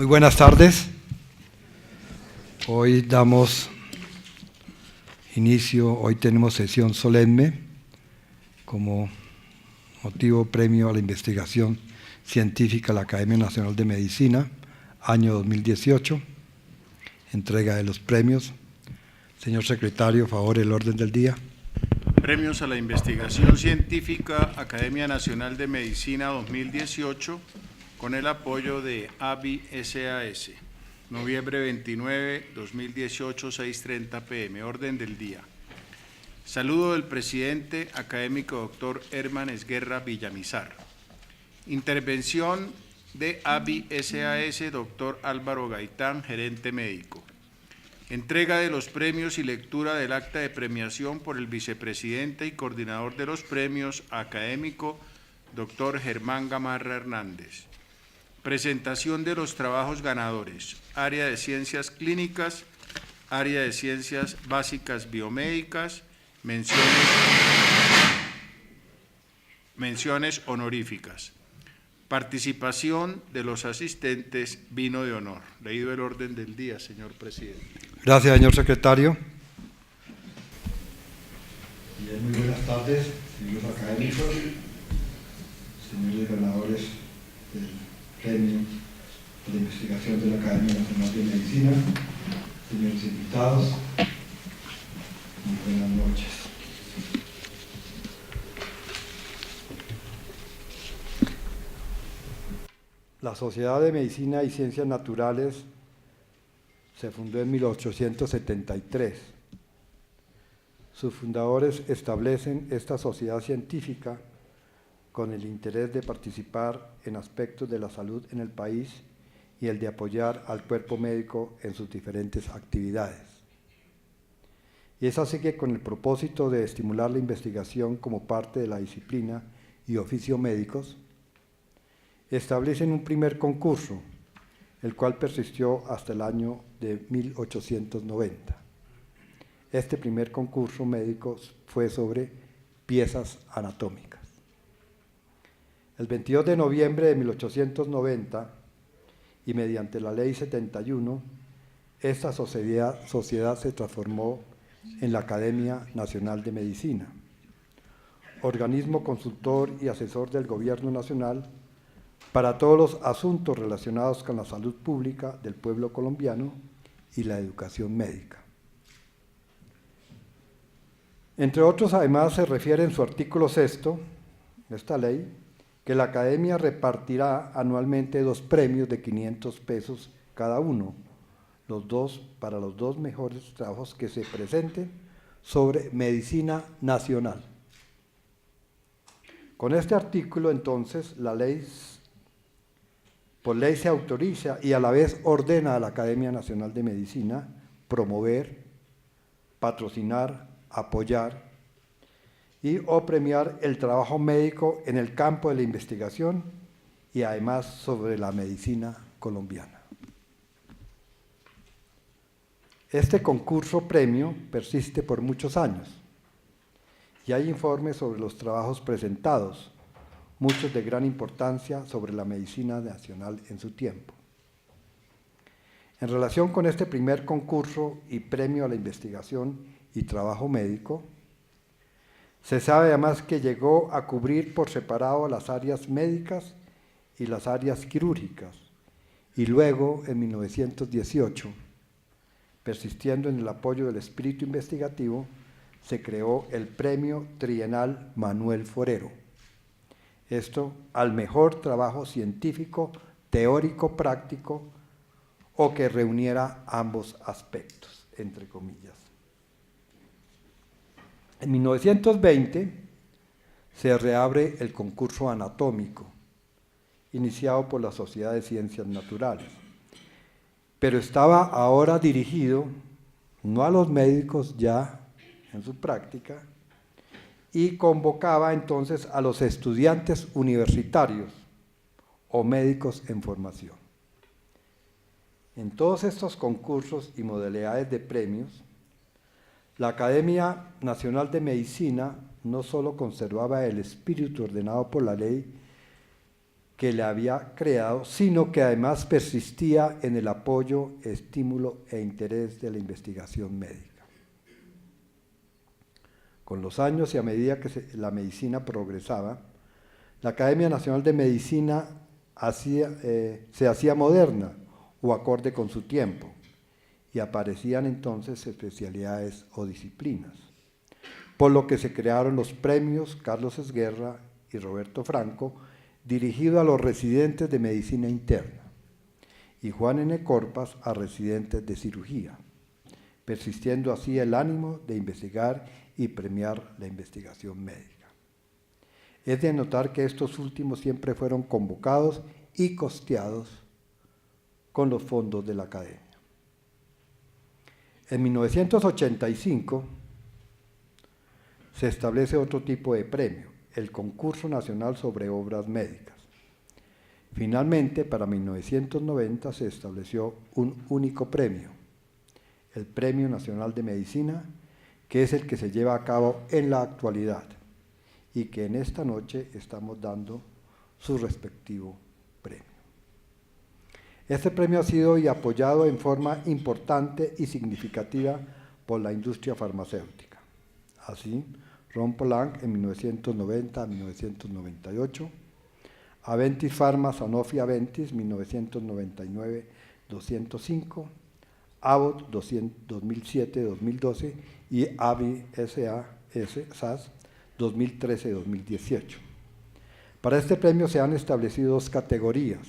buenas tardes. Hoy damos inicio, hoy tenemos sesión solemne como motivo premio a la investigación científica de la Academia Nacional de Medicina, año 2018, entrega de los premios. Señor secretario, favor el orden del día. Premios a la investigación científica Academia Nacional de Medicina 2018 con el apoyo de ABI-SAS. Noviembre 29, 2018, 6:30 p.m. Orden del día. Saludo del presidente académico doctor Herman Esguerra Villamizar. Intervención de ABI-SAS, doctor Álvaro Gaitán, gerente médico. Entrega de los premios y lectura del acta de premiación por el vicepresidente y coordinador de los premios académico, doctor Germán Gamarra Hernández. Presentación de los trabajos ganadores, área de ciencias clínicas, área de ciencias básicas biomédicas, menciones honoríficas. Participación de los asistentes, vino de honor. Leído el orden del día, señor presidente. Gracias, señor secretario. Muy buenas tardes, señores académicos, señores ganadores del Premio de Investigación de la Academia Nacional de Medicina, señores invitados, muy buenas noches. La Sociedad de Medicina y Ciencias Naturales se fundó en 1873. Sus fundadores establecen esta sociedad científica con el interés de participar en aspectos de la salud en el país y el de apoyar al cuerpo médico en sus diferentes actividades. Y es así que con el propósito de estimular la investigación como parte de la disciplina y oficio médicos, establecen un primer concurso, el cual persistió hasta el año de 1890. Este primer concurso médico fue sobre piezas anatómicas. El 22 de noviembre de 1890, y mediante la Ley 71, esta sociedad se transformó en la Academia Nacional de Medicina, organismo consultor y asesor del Gobierno Nacional para todos los asuntos relacionados con la salud pública del pueblo colombiano y la educación médica. Entre otros, además, se refiere en su artículo 6 de esta ley que la Academia repartirá anualmente 2 premios de 500 pesos cada uno, para los 2 mejores trabajos que se presenten sobre medicina nacional. Con este artículo, entonces, por ley se autoriza y a la vez ordena a la Academia Nacional de Medicina promover, patrocinar, apoyar y o premiar el trabajo médico en el campo de la investigación y además sobre la medicina colombiana. Este concurso premio persiste por muchos años y hay informes sobre los trabajos presentados, muchos de gran importancia sobre la medicina nacional en su tiempo. En relación con este primer concurso y premio a la investigación y trabajo médico, se sabe además que llegó a cubrir por separado las áreas médicas y las áreas quirúrgicas, y luego, en 1918, persistiendo en el apoyo del espíritu investigativo, se creó el Premio Trienal Manuel Forero. Esto al mejor trabajo científico, teórico, práctico, o que reuniera ambos aspectos, entre comillas. En 1920 se reabre el concurso anatómico, iniciado por la Sociedad de Ciencias Naturales, pero estaba ahora dirigido no a los médicos ya en su práctica, y convocaba entonces a los estudiantes universitarios o médicos en formación. En todos estos concursos y modalidades de premios, la Academia Nacional de Medicina no solo conservaba el espíritu ordenado por la ley, que le había creado, sino que además persistía en el apoyo, estímulo e interés de la investigación médica. Con los años y a medida que la medicina progresaba, la Academia Nacional de Medicina se hacía moderna o acorde con su tiempo, y aparecían entonces especialidades o disciplinas, por lo que se crearon los premios Carlos Esguerra y Roberto Franco, dirigido a los residentes de medicina interna, y Juan N. Corpas a residentes de cirugía, persistiendo así el ánimo de investigar y premiar la investigación médica. Es de notar que estos últimos siempre fueron convocados y costeados con los fondos de la Academia. En 1985 se establece otro tipo de premio, el Concurso Nacional sobre Obras Médicas. Finalmente, para 1990 se estableció un único premio, el Premio Nacional de Medicina, que es el que se lleva a cabo en la actualidad y que en esta noche estamos dando su respectivo premio. Este premio ha sido y apoyado en forma importante y significativa por la industria farmacéutica. Así, Ron Polanc en 1990 a 1998, Aventis Pharma, Sanofi Aventis, 1999-205, Abbott 2007-2012 y AbbVie SAS 2013-2018. Para este premio se han establecido dos categorías: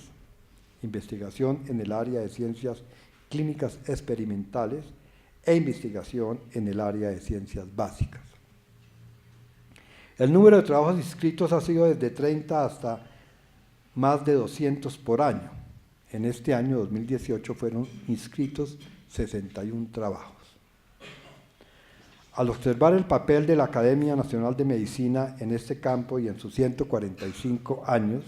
investigación en el área de ciencias clínicas experimentales e investigación en el área de ciencias básicas. El número de trabajos inscritos ha sido desde 30 hasta más de 200 por año. En este año 2018 fueron inscritos 61 trabajos. Al observar el papel de la Academia Nacional de Medicina en este campo y en sus 145 años,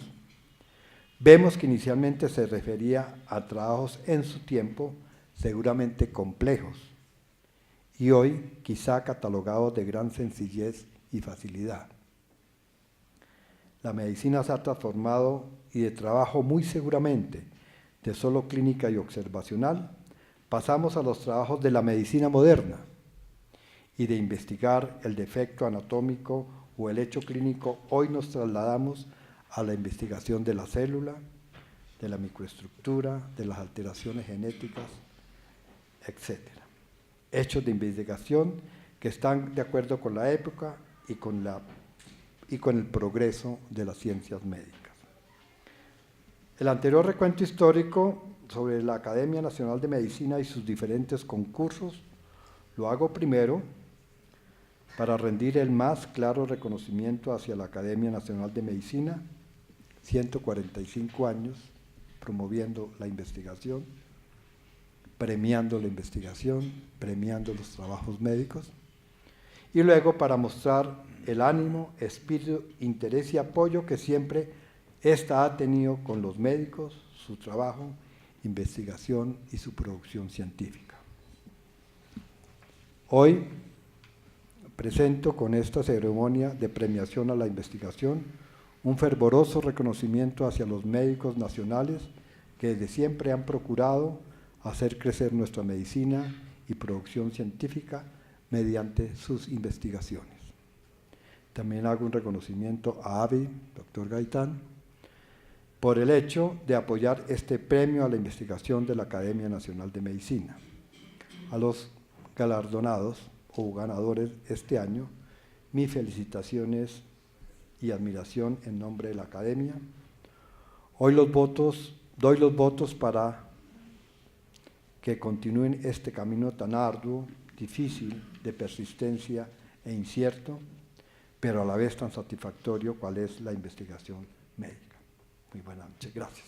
vemos que inicialmente se refería a trabajos en su tiempo seguramente complejos y hoy quizá catalogados de gran sencillez y facilidad. La medicina se ha transformado y de trabajo muy seguramente de solo clínica y observacional, pasamos a los trabajos de la medicina moderna y de investigar el defecto anatómico o el hecho clínico. Hoy nos trasladamos a la investigación de la célula, de la microestructura, de las alteraciones genéticas, etc. Hechos de investigación que están de acuerdo con la época y con el progreso de las ciencias médicas. El anterior recuento histórico sobre la Academia Nacional de Medicina y sus diferentes concursos lo hago primero para rendir el más claro reconocimiento hacia la Academia Nacional de Medicina, 145 años promoviendo la investigación, premiando la investigación, premiando los trabajos médicos, y luego para mostrar el ánimo, espíritu, interés y apoyo que siempre ésta ha tenido con los médicos, su trabajo, investigación y su producción científica. Hoy presento con esta ceremonia de premiación a la investigación un fervoroso reconocimiento hacia los médicos nacionales que desde siempre han procurado hacer crecer nuestra medicina y producción científica mediante sus investigaciones. También hago un reconocimiento a AbbVie, doctor Gaitán, por el hecho de apoyar este premio a la investigación de la Academia Nacional de Medicina. A los galardonados o ganadores este año, mis felicitaciones y admiración en nombre de la Academia. Doy los votos para que continúen este camino tan arduo, difícil, de persistencia e incierto, pero a la vez tan satisfactorio cual es la investigación médica. Muy buenas noches, gracias.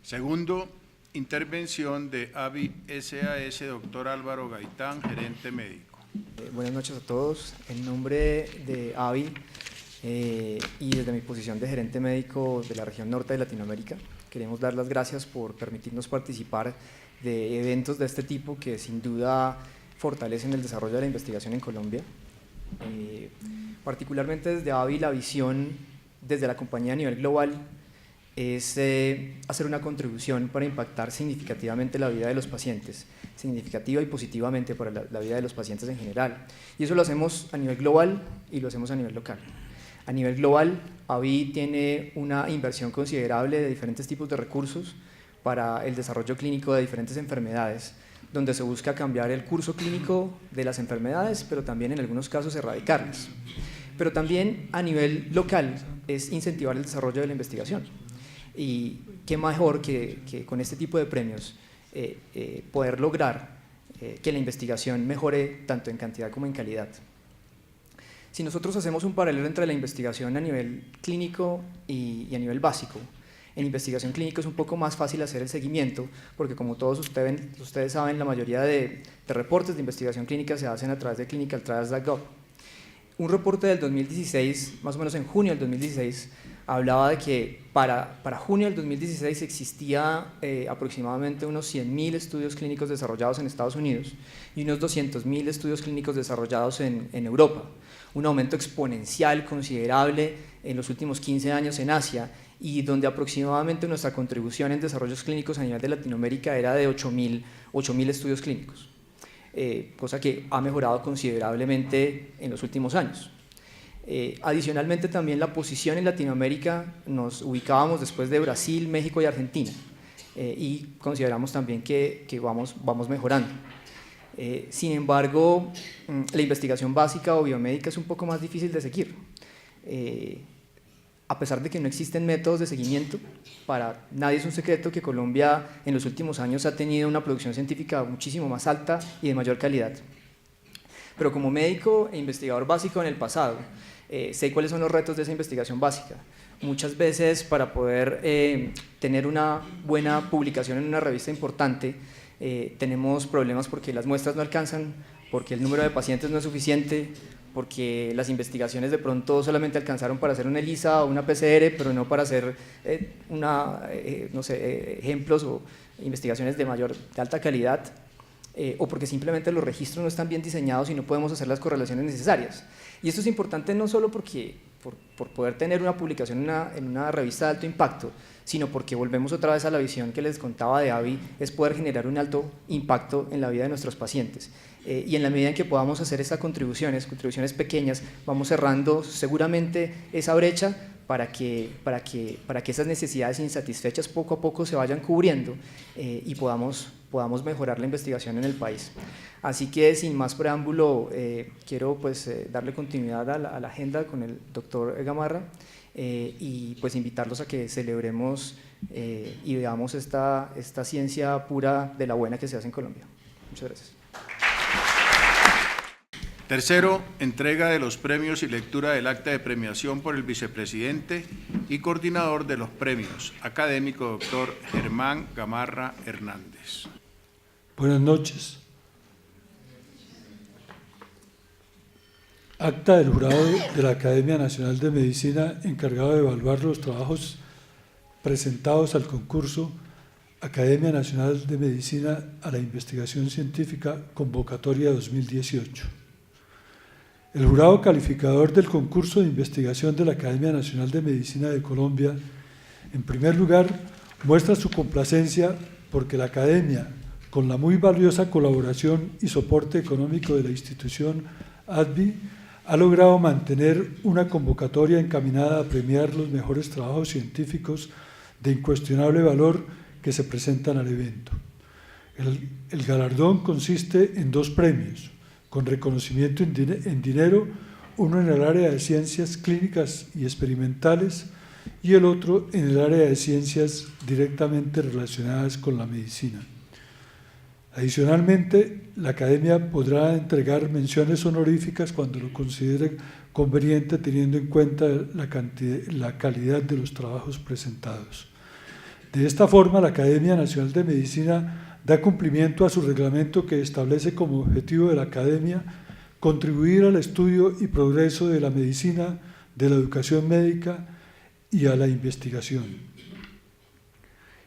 Segundo, intervención de AbbVie SAS, doctor Álvaro Gaitán, gerente médico. Buenas noches a todos. En nombre de AbbVie y desde mi posición de gerente médico de la región norte de Latinoamérica, queremos dar las gracias por permitirnos participar de eventos de este tipo que sin duda fortalecen el desarrollo de la investigación en Colombia. Particularmente desde AVI, la visión desde la compañía a nivel global es hacer una contribución para impactar significativamente la vida de los pacientes, significativa y positivamente para la vida de los pacientes en general. Y eso lo hacemos a nivel global y lo hacemos a nivel local. A nivel global, AVI tiene una inversión considerable de diferentes tipos de recursos para el desarrollo clínico de diferentes enfermedades, donde se busca cambiar el curso clínico de las enfermedades, pero también en algunos casos erradicarlas. Pero también a nivel local es incentivar el desarrollo de la investigación. Y qué mejor que con este tipo de premios poder lograr que la investigación mejore tanto en cantidad como en calidad. Si nosotros hacemos un paralelo entre la investigación a nivel clínico y a nivel básico, en investigación clínica es un poco más fácil hacer el seguimiento, porque como todos ustedes saben, la mayoría de reportes de investigación clínica se hacen a través de clinicaltrials.gov. Un reporte del 2016, más o menos en junio del 2016, hablaba de que para junio del 2016 existía aproximadamente unos 100.000 estudios clínicos desarrollados en Estados Unidos y unos 200.000 estudios clínicos desarrollados en Europa. Un aumento exponencial considerable en los últimos 15 años en Asia, y donde aproximadamente nuestra contribución en desarrollos clínicos a nivel de Latinoamérica era de 8.000 estudios clínicos, cosa que ha mejorado considerablemente en los últimos años. Adicionalmente, también la posición en Latinoamérica nos ubicábamos después de Brasil, México y Argentina, y consideramos también que vamos mejorando. Sin embargo, la investigación básica o biomédica es un poco más difícil de seguir. A pesar de que no existen métodos de seguimiento, para nadie es un secreto que Colombia en los últimos años ha tenido una producción científica muchísimo más alta y de mayor calidad. Pero como médico e investigador básico en el pasado, sé cuáles son los retos de esa investigación básica. Muchas veces, para poder tener una buena publicación en una revista importante, tenemos problemas porque las muestras no alcanzan, porque el número de pacientes no es suficiente, porque las investigaciones de pronto solamente alcanzaron para hacer una ELISA o una PCR, pero no para hacer ejemplos o investigaciones de alta calidad, o porque simplemente los registros no están bien diseñados y no podemos hacer las correlaciones necesarias. Y esto es importante no solo por poder tener una publicación en una revista de alto impacto, sino porque volvemos otra vez a la visión que les contaba de AVI, es poder generar un alto impacto en la vida de nuestros pacientes. Y en la medida en que podamos hacer estas contribuciones pequeñas, vamos cerrando seguramente esa brecha para que esas necesidades insatisfechas poco a poco se vayan cubriendo y podamos mejorar la investigación en el país. Así que, sin más preámbulo, quiero darle continuidad a la agenda con el doctor Gamarra y invitarlos a que celebremos y veamos esta ciencia pura de la buena que se hace en Colombia. Muchas gracias. Tercero, entrega de los premios y lectura del acta de premiación por el vicepresidente y coordinador de los premios, académico doctor Germán Gamarra Hernández. Buenas noches. Acta del jurado de la Academia Nacional de Medicina encargado de evaluar los trabajos presentados al concurso Academia Nacional de Medicina a la Investigación Científica Convocatoria 2018. El jurado calificador del concurso de investigación de la Academia Nacional de Medicina de Colombia, en primer lugar, muestra su complacencia porque la Academia, con la muy valiosa colaboración y soporte económico de la institución ADVI, ha logrado mantener una convocatoria encaminada a premiar los mejores trabajos científicos de incuestionable valor que se presentan al evento. El galardón consiste en 2 premios, con reconocimiento en dinero, uno en el área de ciencias clínicas y experimentales y el otro en el área de ciencias directamente relacionadas con la medicina. Adicionalmente, la Academia podrá entregar menciones honoríficas cuando lo considere conveniente, teniendo en cuenta la calidad de los trabajos presentados. De esta forma, la Academia Nacional de Medicina da cumplimiento a su reglamento que establece como objetivo de la Academia contribuir al estudio y progreso de la medicina, de la educación médica y a la investigación.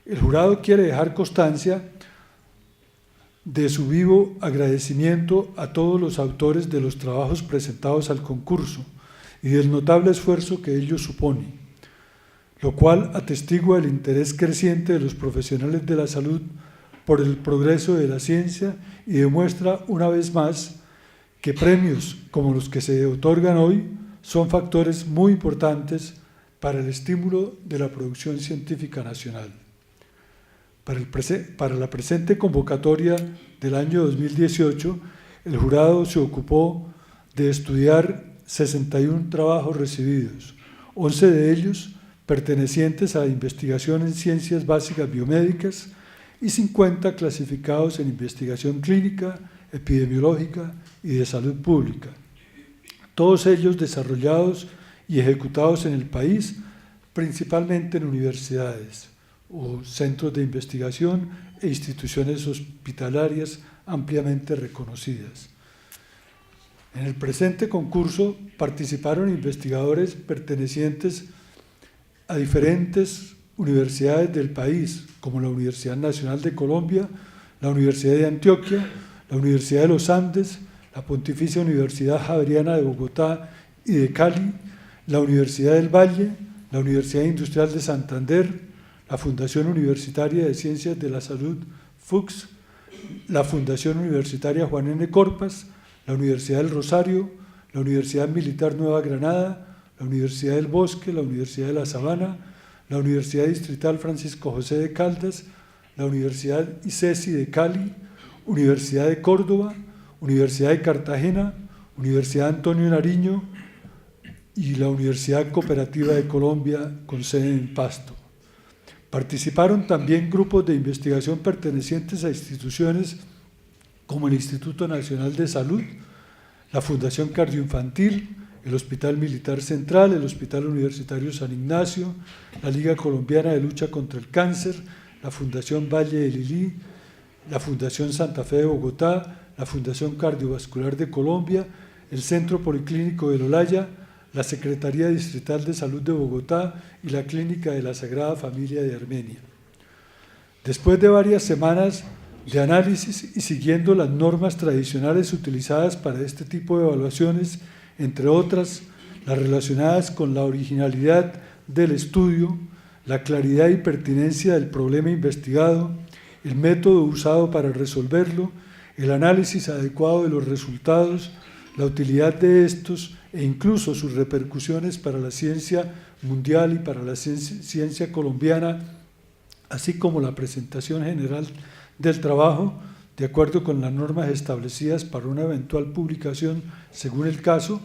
El jurado quiere dejar constancia de su vivo agradecimiento a todos los autores de los trabajos presentados al concurso y del notable esfuerzo que ello supone, lo cual atestigua el interés creciente de los profesionales de la salud por el progreso de la ciencia y demuestra una vez más que premios como los que se otorgan hoy son factores muy importantes para el estímulo de la producción científica nacional. Para la presente convocatoria del año 2018, el jurado se ocupó de estudiar 61 trabajos recibidos, 11 de ellos pertenecientes a investigación en ciencias básicas biomédicas y 50 clasificados en investigación clínica, epidemiológica y de salud pública, todos ellos desarrollados y ejecutados en el país, principalmente en universidades o centros de investigación e instituciones hospitalarias ampliamente reconocidas. En el presente concurso participaron investigadores pertenecientes a diferentes universidades del país, como la Universidad Nacional de Colombia, la Universidad de Antioquia, la Universidad de los Andes, la Pontificia Universidad Javeriana de Bogotá y de Cali, la Universidad del Valle, la Universidad Industrial de Santander, la Fundación Universitaria de Ciencias de la Salud, FUCS, la Fundación Universitaria Juan N. Corpas, la Universidad del Rosario, la Universidad Militar Nueva Granada, la Universidad del Bosque, la Universidad de la Sabana, la Universidad Distrital Francisco José de Caldas, la Universidad ICESI de Cali, Universidad de Córdoba, Universidad de Cartagena, Universidad Antonio Nariño y la Universidad Cooperativa de Colombia con sede en Pasto. Participaron también grupos de investigación pertenecientes a instituciones como el Instituto Nacional de Salud, la Fundación Cardioinfantil, el Hospital Militar Central, el Hospital Universitario San Ignacio, la Liga Colombiana de Lucha contra el Cáncer, la Fundación Valle de Lilí, la Fundación Santa Fe de Bogotá, la Fundación Cardiovascular de Colombia, el Centro Policlínico del Olaya, la Secretaría Distrital de Salud de Bogotá y la Clínica de la Sagrada Familia de Armenia. Después de varias semanas de análisis y siguiendo las normas tradicionales utilizadas para este tipo de evaluaciones, entre otras las relacionadas con la originalidad del estudio, la claridad y pertinencia del problema investigado, el método usado para resolverlo, el análisis adecuado de los resultados, la utilidad de estos e incluso sus repercusiones para la ciencia mundial y para la ciencia colombiana, así como la presentación general del trabajo, de acuerdo con las normas establecidas para una eventual publicación según el caso,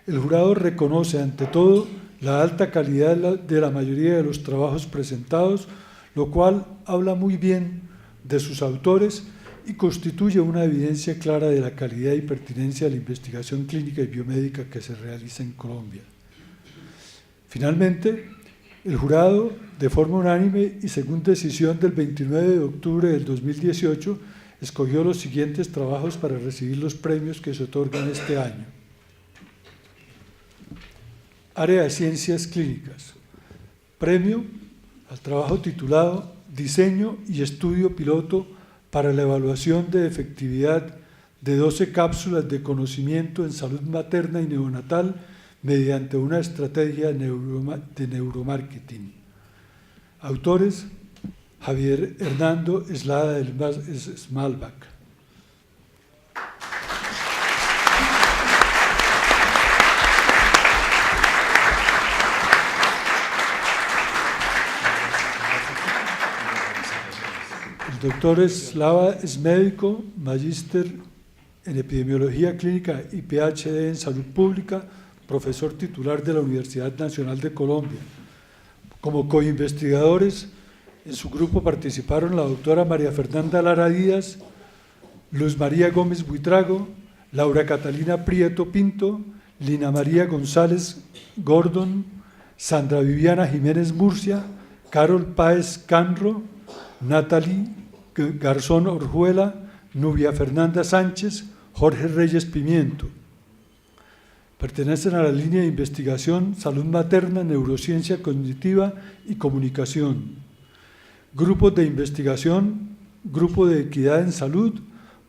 el jurado reconoce ante todo la alta calidad de la mayoría de los trabajos presentados, lo cual habla muy bien de sus autores y constituye una evidencia clara de la calidad y pertinencia de la investigación clínica y biomédica que se realiza en Colombia. Finalmente, el jurado, de forma unánime y según decisión del 29 de octubre del 2018, escogió los siguientes trabajos para recibir los premios que se otorgan este año. Área de Ciencias Clínicas. Premio al trabajo titulado Diseño y estudio piloto para la evaluación de efectividad de 12 cápsulas de conocimiento en salud materna y neonatal mediante una estrategia de neuromarketing. Autores: Javier Hernando Eslada del Smalbach. El doctor Eslava es médico, magíster en epidemiología clínica y PhD en salud pública, profesor titular de la Universidad Nacional de Colombia. Como coinvestigadores, en su grupo participaron la doctora María Fernanda Lara Díaz, Luz María Gómez Buitrago, Laura Catalina Prieto Pinto, Lina María González Gordon, Sandra Viviana Jiménez Murcia, Carol Páez Canro, Natalie Garzón Orjuela, Nubia Fernanda Sánchez, Jorge Reyes Pimiento. Pertenecen a la línea de investigación Salud Materna, Neurociencia Cognitiva y Comunicación. Grupos de investigación, Grupo de Equidad en Salud,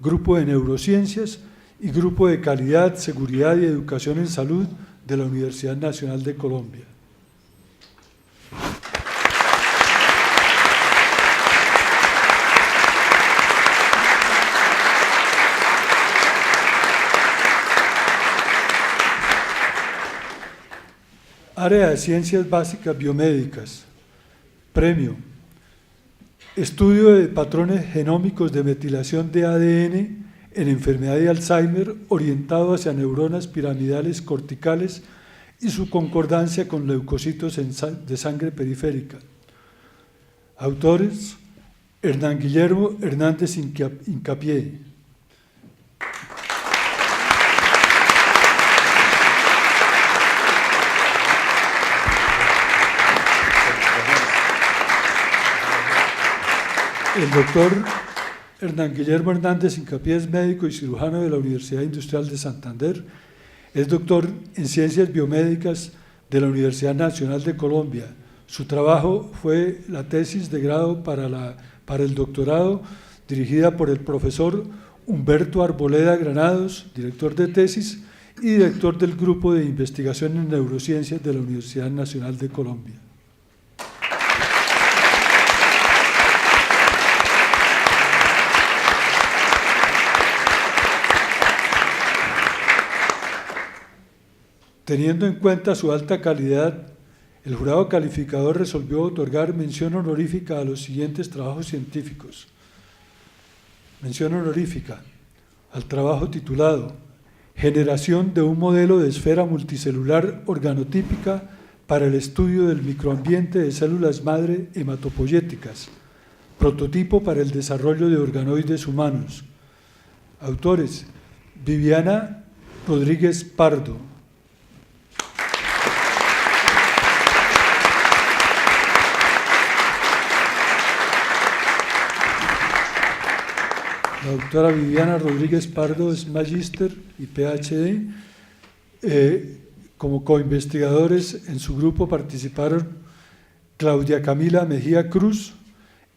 Grupo de Neurociencias y Grupo de Calidad, Seguridad y Educación en Salud de la Universidad Nacional de Colombia. Área de Ciencias Básicas Biomédicas. Premio. Estudio de patrones genómicos de metilación de ADN en enfermedad de Alzheimer orientado hacia neuronas piramidales corticales y su concordancia con leucocitos de sangre periférica. Autores: Hernán Guillermo Hernández Hincapié. El doctor Hernán Guillermo Hernández Hincapié es médico y cirujano de la Universidad Industrial de Santander. Es doctor en Ciencias Biomédicas de la Universidad Nacional de Colombia. Su trabajo fue la tesis de grado para el doctorado, dirigida por el profesor Humberto Arboleda Granados, director de tesis y director del Grupo de Investigación en Neurociencias de la Universidad Nacional de Colombia. Teniendo en cuenta su alta calidad, el jurado calificador resolvió otorgar mención honorífica a los siguientes trabajos científicos. Mención honorífica al trabajo titulado Generación de un modelo de esfera multicelular organotípica para el estudio del microambiente de células madre hematopoyéticas, prototipo para el desarrollo de organoides humanos. Autores: Viviana Rodríguez Pardo. La doctora Viviana Rodríguez Pardo es magíster y PhD. Como coinvestigadores en su grupo participaron Claudia Camila Mejía Cruz,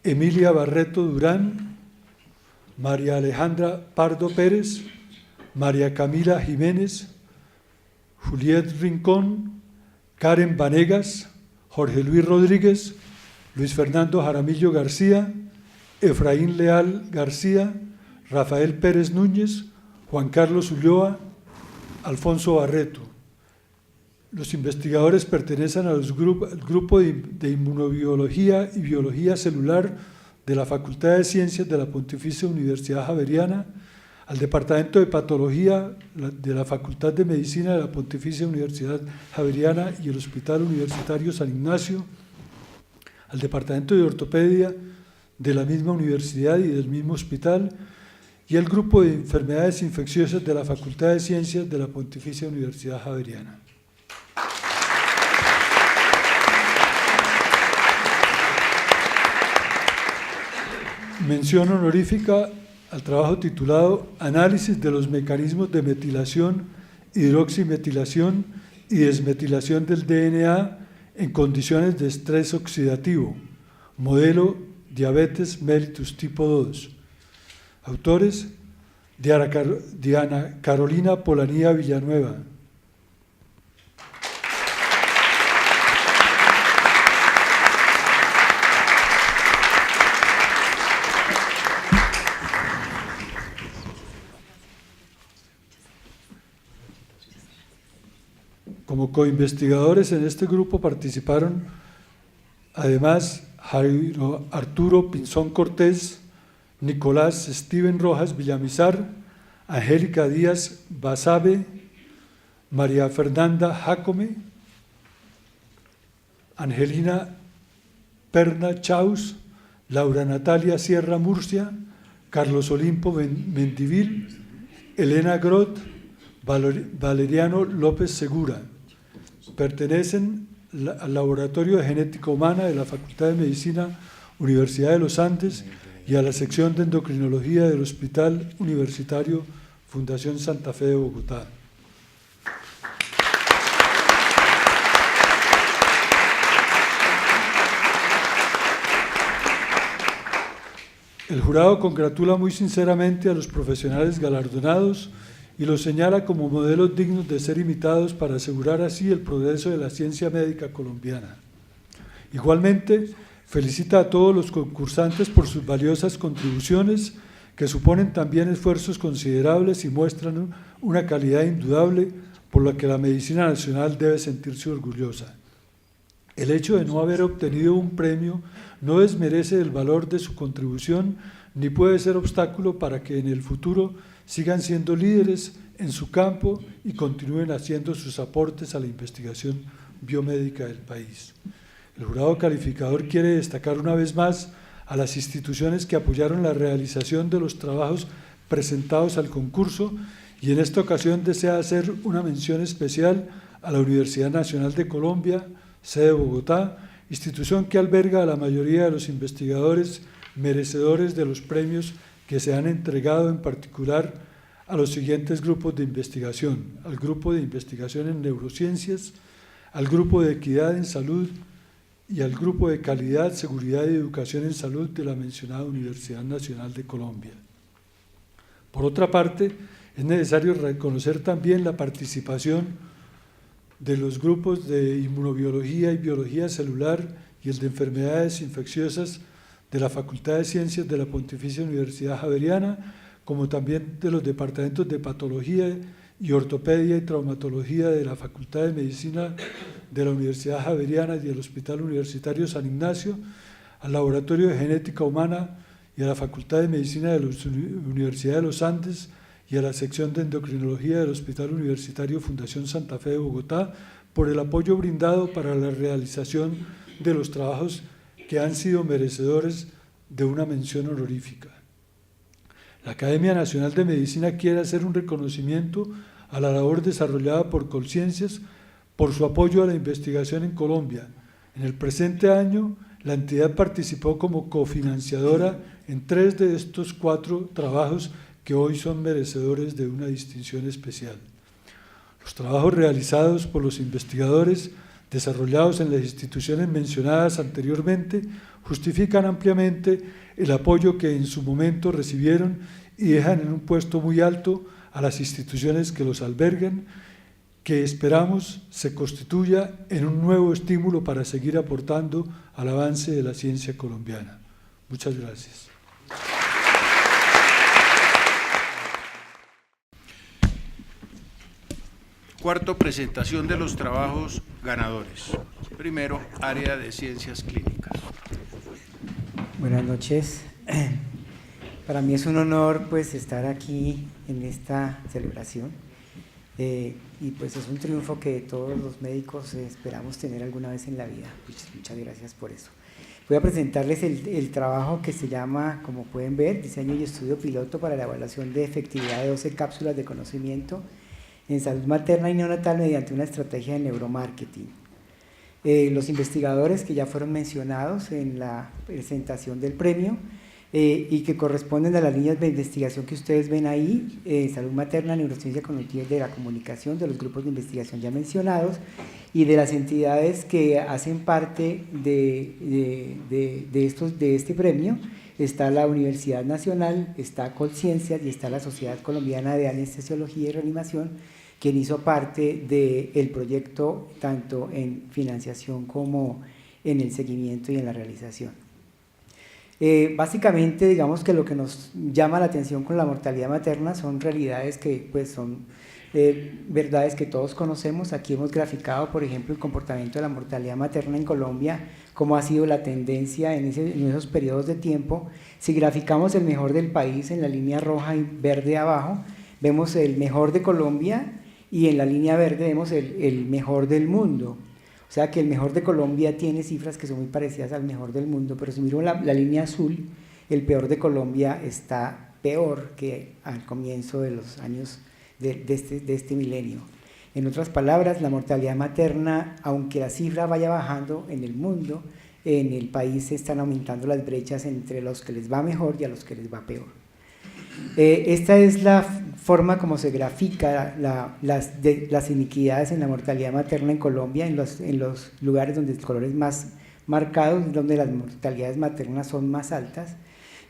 Emilia Barreto Durán, María Alejandra Pardo Pérez, María Camila Jiménez, Juliet Rincón, Karen Vanegas, Jorge Luis Rodríguez, Luis Fernando Jaramillo García, Efraín Leal García, Rafael Pérez Núñez, Juan Carlos Ulloa, Alfonso Barreto. Los investigadores pertenecen al grupo de Inmunobiología y Biología Celular de la Facultad de Ciencias de la Pontificia Universidad Javeriana, al Departamento de Patología de la Facultad de Medicina de la Pontificia Universidad Javeriana y el Hospital Universitario San Ignacio, al Departamento de Ortopedia de la misma universidad y del mismo hospital, y el grupo de enfermedades infecciosas de la Facultad de Ciencias de la Pontificia Universidad Javeriana. Mención honorífica al trabajo titulado Análisis de los mecanismos de metilación, hidroximetilación y desmetilación del DNA en condiciones de estrés oxidativo, modelo diabetes mellitus tipo 2. Autores: Diana Carolina Polanía Villanueva. Como coinvestigadores en este grupo participaron además Jairo Arturo Pinzón Cortés, Nicolás Steven Rojas Villamizar, Angélica Díaz Basabe, María Fernanda Jacome, Angelina Perna Chaus, Laura Natalia Sierra Murcia, Carlos Olimpo Mendivil, Elena Groth, Valeriano López Segura. Pertenecen al Laboratorio de Genética Humana de la Facultad de Medicina, Universidad de los Andes, y a la sección de endocrinología del Hospital Universitario Fundación Santa Fe de Bogotá. El jurado congratula muy sinceramente a los profesionales galardonados y los señala como modelos dignos de ser imitados para asegurar así el progreso de la ciencia médica colombiana. Igualmente, felicita a todos los concursantes por sus valiosas contribuciones, que suponen también esfuerzos considerables y muestran una calidad indudable por la que la medicina nacional debe sentirse orgullosa. El hecho de no haber obtenido un premio no desmerece el valor de su contribución ni puede ser obstáculo para que en el futuro sigan siendo líderes en su campo y continúen haciendo sus aportes a la investigación biomédica del país. El jurado calificador quiere destacar una vez más a las instituciones que apoyaron la realización de los trabajos presentados al concurso y en esta ocasión desea hacer una mención especial a la Universidad Nacional de Colombia, sede de Bogotá, institución que alberga a la mayoría de los investigadores merecedores de los premios que se han entregado, en particular a los siguientes grupos de investigación: al Grupo de Investigación en Neurociencias, al Grupo de Equidad en Salud y al Grupo de Calidad, Seguridad y Educación en Salud de la mencionada Universidad Nacional de Colombia. Por otra parte, es necesario reconocer también la participación de los grupos de Inmunobiología y Biología Celular y el de Enfermedades Infecciosas de la Facultad de Ciencias de la Pontificia Universidad Javeriana, como también de los departamentos de Patología y Ortopedia y Traumatología de la Facultad de Medicina de la Universidad Javeriana y del Hospital Universitario San Ignacio, al Laboratorio de Genética Humana y a la Facultad de Medicina de la Universidad de los Andes y a la sección de Endocrinología del Hospital Universitario Fundación Santa Fe de Bogotá por el apoyo brindado para la realización de los trabajos que han sido merecedores de una mención honorífica. La Academia Nacional de Medicina quiere hacer un reconocimiento a la labor desarrollada por Colciencias por su apoyo a la investigación en Colombia. En el presente año, la entidad participó como cofinanciadora en 3 de estos 4 trabajos que hoy son merecedores de una distinción especial. Los trabajos realizados por los investigadores desarrollados en las instituciones mencionadas anteriormente justifican ampliamente el apoyo que en su momento recibieron y dejan en un puesto muy alto a las instituciones que los albergan, que esperamos se constituya en un nuevo estímulo para seguir aportando al avance de la ciencia colombiana. Muchas gracias. Cuarto, presentación de los trabajos ganadores. Primero, área de ciencias clínicas. Buenas noches. Para mí es un honor pues estar aquí en esta celebración y pues es un triunfo que todos los médicos esperamos tener alguna vez en la vida. Muchas gracias por eso. Voy a presentarles el trabajo que se llama, como pueden ver, diseño y estudio piloto para la evaluación de efectividad de 12 cápsulas de conocimiento en salud materna y neonatal mediante una estrategia de neuromarketing. Los investigadores que ya fueron mencionados en la presentación del premio y que corresponden a las líneas de investigación que ustedes ven ahí, salud materna, neurociencia cognitiva y de la comunicación, de los grupos de investigación ya mencionados y de las entidades que hacen parte de este premio. Está la Universidad Nacional, está Colciencias y está la Sociedad Colombiana de Anestesiología y Reanimación, quien hizo parte del proyecto tanto en financiación como en el seguimiento y en la realización. Básicamente, digamos que lo que nos llama la atención con la mortalidad materna son realidades que pues, son verdades que todos conocemos. Aquí hemos graficado, por ejemplo, el comportamiento de la mortalidad materna en Colombia, cómo ha sido la tendencia en esos periodos de tiempo. Si graficamos el mejor del país en la línea roja y verde abajo, vemos el mejor de Colombia y en la línea verde vemos el mejor del mundo. O sea que el mejor de Colombia tiene cifras que son muy parecidas al mejor del mundo, pero si miro la línea azul, el peor de Colombia está peor que al comienzo de los años de este milenio. En otras palabras, la mortalidad materna, aunque la cifra vaya bajando en el mundo, en el país se están aumentando las brechas entre los que les va mejor y a los que les va peor. Esta es la forma como se grafica las iniquidades en la mortalidad materna en Colombia, en los lugares donde el color es más marcado, donde las mortalidades maternas son más altas.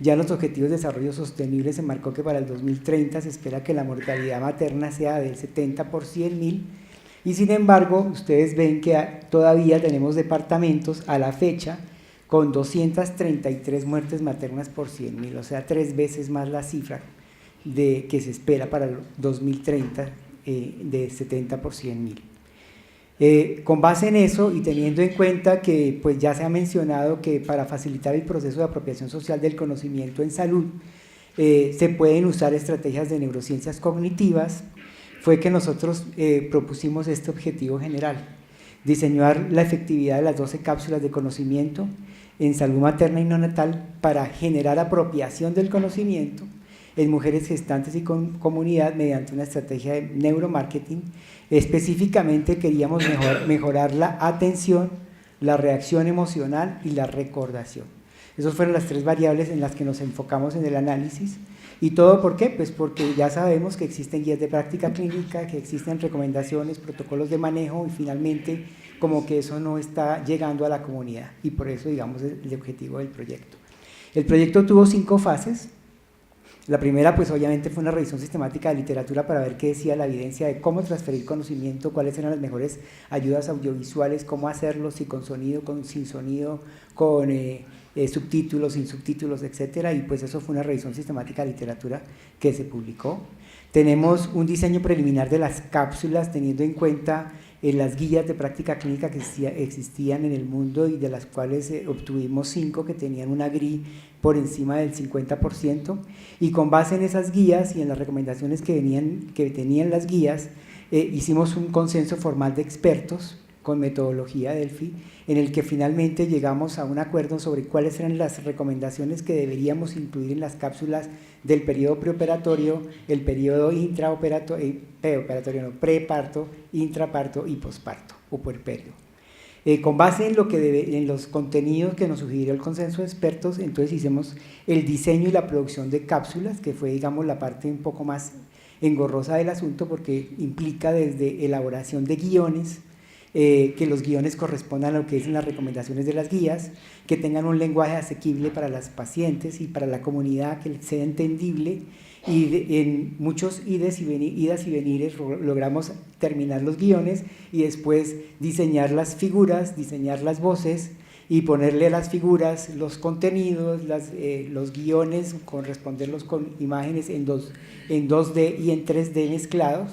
Ya en los Objetivos de Desarrollo Sostenible se marcó que para el 2030 se espera que la mortalidad materna sea del 70 por 100.000, y sin embargo ustedes ven que todavía tenemos departamentos a la fecha con 233 muertes maternas por 100.000, o sea, 3 veces más la cifra que se espera para el 2030 de 70 por 100.000. Con base en eso y teniendo en cuenta que pues ya se ha mencionado que para facilitar el proceso de apropiación social del conocimiento en salud se pueden usar estrategias de neurociencias cognitivas, fue que nosotros propusimos este objetivo general: diseñar la efectividad de las 12 cápsulas de conocimiento en salud materna y neonatal para generar apropiación del conocimiento en mujeres gestantes y con comunidad mediante una estrategia de neuromarketing. Específicamente queríamos mejorar la atención, la reacción emocional y la recordación. Esas fueron las 3 variables en las que nos enfocamos en el análisis. ¿Y todo por qué? Pues porque ya sabemos que existen guías de práctica clínica, que existen recomendaciones, protocolos de manejo, y finalmente como que eso no está llegando a la comunidad, y por eso, digamos, es el objetivo del proyecto. El proyecto tuvo 5 fases. La primera, pues obviamente fue una revisión sistemática de literatura para ver qué decía la evidencia de cómo transferir conocimiento, cuáles eran las mejores ayudas audiovisuales, cómo hacerlo, si con sonido, sin sonido, con subtítulos, sin subtítulos, etcétera, y pues eso fue una revisión sistemática de literatura que se publicó. Tenemos un diseño preliminar de las cápsulas teniendo en cuenta las guías de práctica clínica que existían en el mundo, y de las cuales obtuvimos 5 que tenían una GRI por encima del 50%, y con base en esas guías y en las recomendaciones que tenían las guías, hicimos un consenso formal de expertos con metodología Delphi, en el que finalmente llegamos a un acuerdo sobre cuáles eran las recomendaciones que deberíamos incluir en las cápsulas del periodo preoperatorio, el periodo preparto, intraparto y posparto o puerperio. Con base en los contenidos que nos sugirió el consenso de expertos, entonces hicimos el diseño y la producción de cápsulas, que fue, digamos, la parte un poco más engorrosa del asunto, porque implica desde elaboración de guiones, que los guiones correspondan a lo que dicen las recomendaciones de las guías, que tengan un lenguaje asequible para las pacientes y para la comunidad, que sea entendible, y en muchos idas y venires logramos terminar los guiones y después diseñar las figuras, diseñar las voces y ponerle a las figuras los contenidos, los guiones, corresponderlos con imágenes en 2D y en 3D mezclados,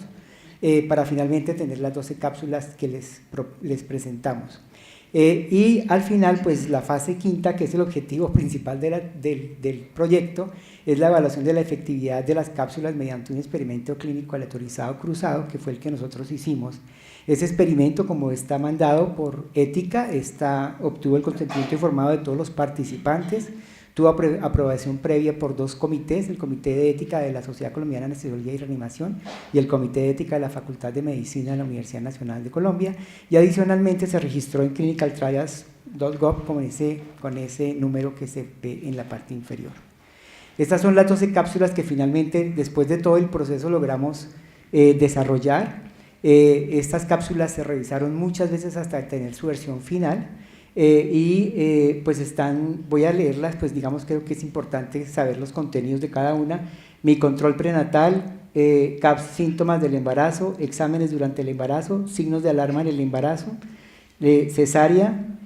para finalmente tener las 12 cápsulas que les presentamos. Y al final, pues la fase quinta, que es el objetivo principal del proyecto, es la evaluación de la efectividad de las cápsulas mediante un experimento clínico aleatorizado cruzado, que fue el que nosotros hicimos. Ese experimento, como está mandado por ética, obtuvo el consentimiento informado de todos los participantes, tuvo aprobación previa por 2 comités, el Comité de Ética de la Sociedad Colombiana de Anestesiología y Reanimación y el Comité de Ética de la Facultad de Medicina de la Universidad Nacional de Colombia, y adicionalmente se registró en clinicaltrials.gov con ese número que se ve en la parte inferior. Estas son las 12 cápsulas que finalmente, después de todo el proceso, logramos desarrollar. Estas cápsulas se revisaron muchas veces hasta tener su versión final. Pues voy a leerlas, pues digamos, creo que es importante saber los contenidos de cada una. Mi control prenatal, síntomas del embarazo, exámenes durante el embarazo, signos de alarma en el embarazo, cesárea,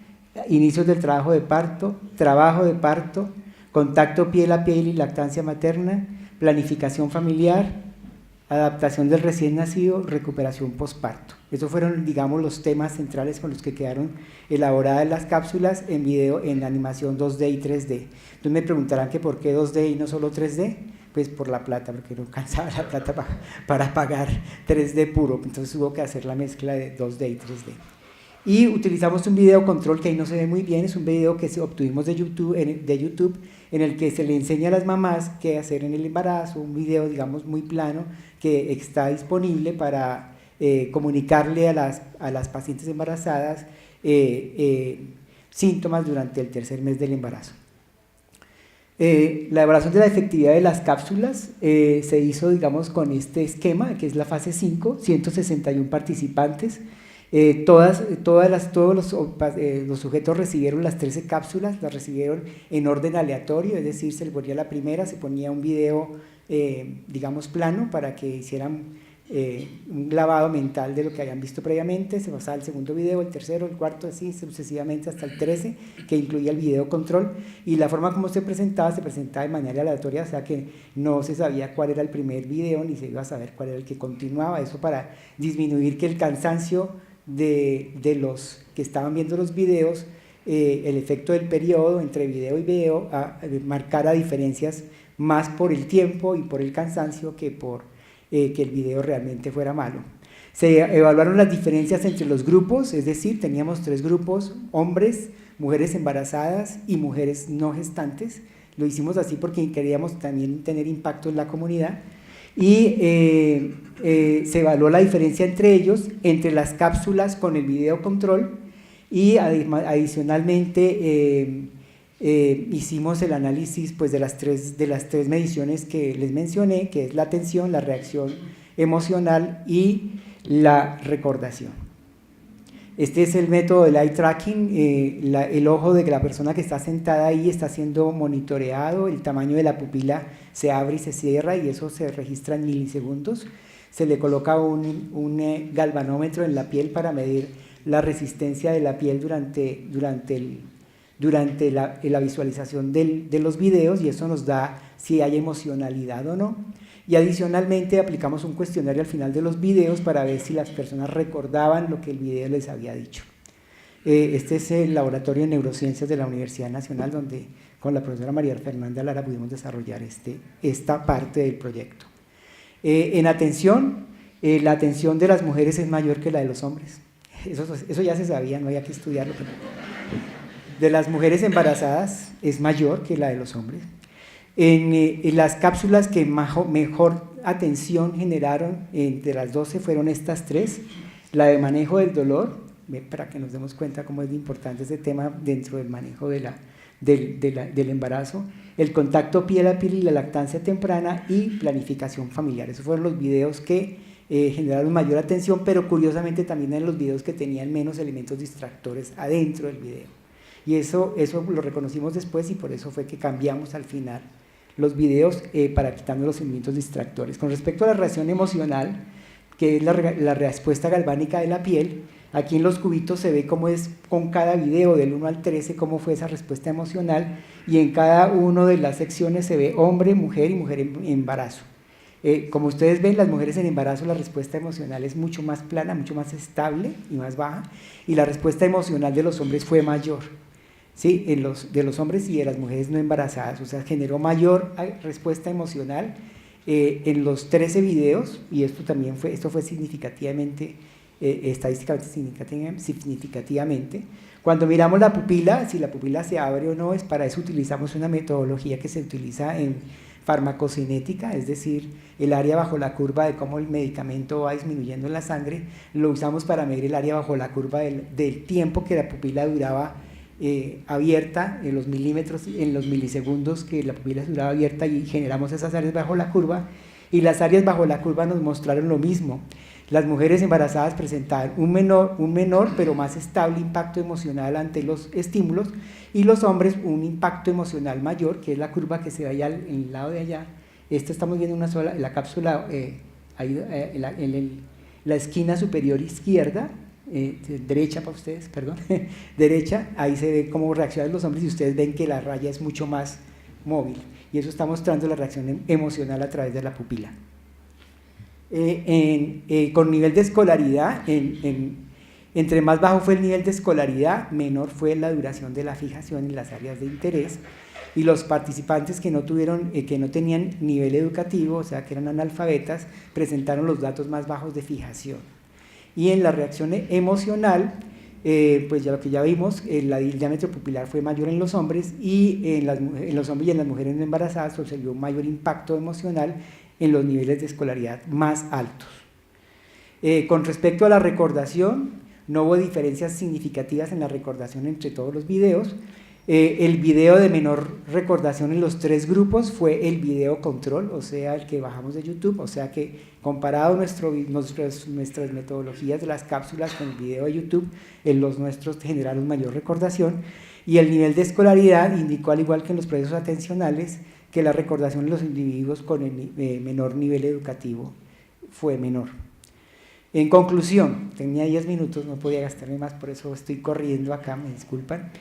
inicios del trabajo de parto, contacto piel a piel y lactancia materna, planificación familiar, adaptación del recién nacido, recuperación posparto. Esos fueron, digamos, los temas centrales con los que quedaron elaboradas las cápsulas en video, en animación 2D y 3D. Entonces me preguntarán que por qué 2D y no solo 3D, pues por la plata, porque no alcanzaba la plata para pagar 3D puro, entonces hubo que hacer la mezcla de 2D y 3D. Y utilizamos un video control que ahí no se ve muy bien, es un video que obtuvimos de YouTube, en el que se le enseña a las mamás qué hacer en el embarazo, un video, digamos, muy plano, que está disponible para comunicarle a las pacientes embarazadas síntomas durante el tercer mes del embarazo. La evaluación de la efectividad de las cápsulas se hizo, digamos, con este esquema, que es la fase 5, 161 participantes, Todos los sujetos recibieron las 13 cápsulas, las recibieron en orden aleatorio, es decir, se les ponía la primera, se ponía un video, digamos, plano para que hicieran un grabado mental de lo que habían visto previamente, se pasaba el segundo video, el tercero, el cuarto, así sucesivamente hasta el 13, que incluía el video control, y la forma como se presentaba de manera aleatoria, o sea que no se sabía cuál era el primer video, ni se iba a saber cuál era el que continuaba, eso para disminuir que el cansancio de los que estaban viendo los videos, el efecto del periodo entre video y video, marcara diferencias más por el tiempo y por el cansancio que por que el video realmente fuera malo. Se evaluaron las diferencias entre los grupos, es decir, teníamos 3 grupos: hombres, mujeres embarazadas y mujeres no gestantes. Lo hicimos así porque queríamos también tener impacto en la comunidad. Y se evaluó la diferencia entre ellos, entre las cápsulas con el video control, y adicionalmente hicimos el análisis pues, de las tres mediciones que les mencioné, que es la atención, la reacción emocional y la recordación. Este es el método del eye tracking, el ojo de la persona que está sentada ahí está siendo monitoreado, el tamaño de la pupila se abre y se cierra y eso se registra en milisegundos. Se le coloca un galvanómetro en la piel para medir la resistencia de la piel durante la visualización de los videos, y eso nos da si hay emocionalidad o no. Y adicionalmente aplicamos un cuestionario al final de los videos para ver si las personas recordaban lo que el video les había dicho. Este es el Laboratorio de Neurociencias de la Universidad Nacional, donde con la profesora María Fernanda Lara pudimos desarrollar esta parte del proyecto. En atención, la atención de las mujeres es mayor que la de los hombres. Eso ya se sabía, no había que estudiarlo. Pero de las mujeres embarazadas es mayor que la de los hombres. En las cápsulas que mejor atención generaron de las 12 fueron estas 3: la de manejo del dolor, para que nos demos cuenta cómo es importante ese tema dentro del manejo del embarazo, el contacto piel a piel y la lactancia temprana, y planificación familiar. Esos fueron los videos que generaron mayor atención, pero curiosamente también en los videos que tenían menos elementos distractores adentro del video. Y eso lo reconocimos después, y por eso fue que cambiamos al final los videos para quitando los elementos distractores. Con respecto a la reacción emocional, que es la respuesta galvánica de la piel, aquí en los cubitos se ve cómo es con cada video del 1 al 13 cómo fue esa respuesta emocional, y en cada una de las secciones se ve hombre, mujer y mujer en embarazo. Como ustedes ven, las mujeres en embarazo, la respuesta emocional es mucho más plana, mucho más estable y más baja, y la respuesta emocional de los hombres fue mayor. ¿Sí? De los hombres y de las mujeres no embarazadas, o sea, generó mayor respuesta emocional en los 13 videos, y esto fue significativamente, estadísticamente significativamente. Cuando miramos la pupila, si la pupila se abre o no, para eso utilizamos una metodología que se utiliza en farmacocinética, es decir, el área bajo la curva de cómo el medicamento va disminuyendo en la sangre, lo usamos para medir el área bajo la curva del tiempo que la pupila duraba abierta, en los milímetros, en los milisegundos que la pupila duraba abierta, y generamos esas áreas bajo la curva, y las áreas bajo la curva nos mostraron lo mismo. Las mujeres embarazadas presentaban un menor pero más estable impacto emocional ante los estímulos, y los hombres un impacto emocional mayor, que es la curva que se ve allá en el lado de allá. Estamos viendo la cápsula en la esquina superior izquierda, derecha para ustedes, perdón, derecha, ahí se ve cómo reaccionan los hombres, y ustedes ven que la raya es mucho más móvil, y eso está mostrando la reacción emocional a través de la pupila. Con nivel de escolaridad, entre más bajo fue el nivel de escolaridad, menor fue la duración de la fijación en las áreas de interés, y los participantes que no tenían nivel educativo, o sea que eran analfabetas, presentaron los datos más bajos de fijación. Y en la reacción emocional, pues ya lo que ya vimos, el diámetro pupilar fue mayor en los hombres, y en los hombres y en las mujeres no embarazadas se observó un mayor impacto emocional en los niveles de escolaridad más altos. Con respecto a la recordación, no hubo diferencias significativas en la recordación entre todos los videos. El video de menor recordación en los 3 grupos fue el video control, o sea, el que bajamos de YouTube, o sea que comparado nuestras metodologías de las cápsulas con el video de YouTube, en los nuestros generaron mayor recordación, y el nivel de escolaridad indicó, al igual que en los procesos atencionales, que la recordación de los individuos con el menor nivel educativo fue menor. En conclusión, tenía 10 minutos, no podía gastarme más, por eso estoy corriendo acá, me disculpan.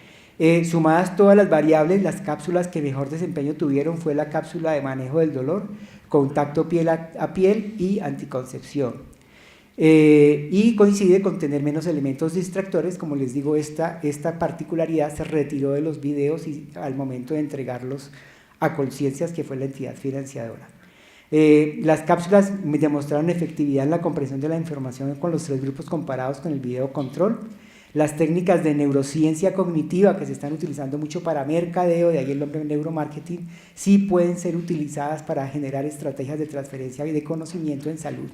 Sumadas todas las variables, las cápsulas que mejor desempeño tuvieron fue la cápsula de manejo del dolor, contacto piel a piel y anticoncepción. Y coincide con tener menos elementos distractores. Como les digo, esta particularidad se retiró de los videos y al momento de entregarlos a Conciencias, que fue la entidad financiadora. Las cápsulas demostraron efectividad en la comprensión de la información con los 3 grupos comparados con el video control. Las técnicas de neurociencia cognitiva que se están utilizando mucho para mercadeo, de ahí el nombre neuromarketing, sí pueden ser utilizadas para generar estrategias de transferencia y de conocimiento en salud.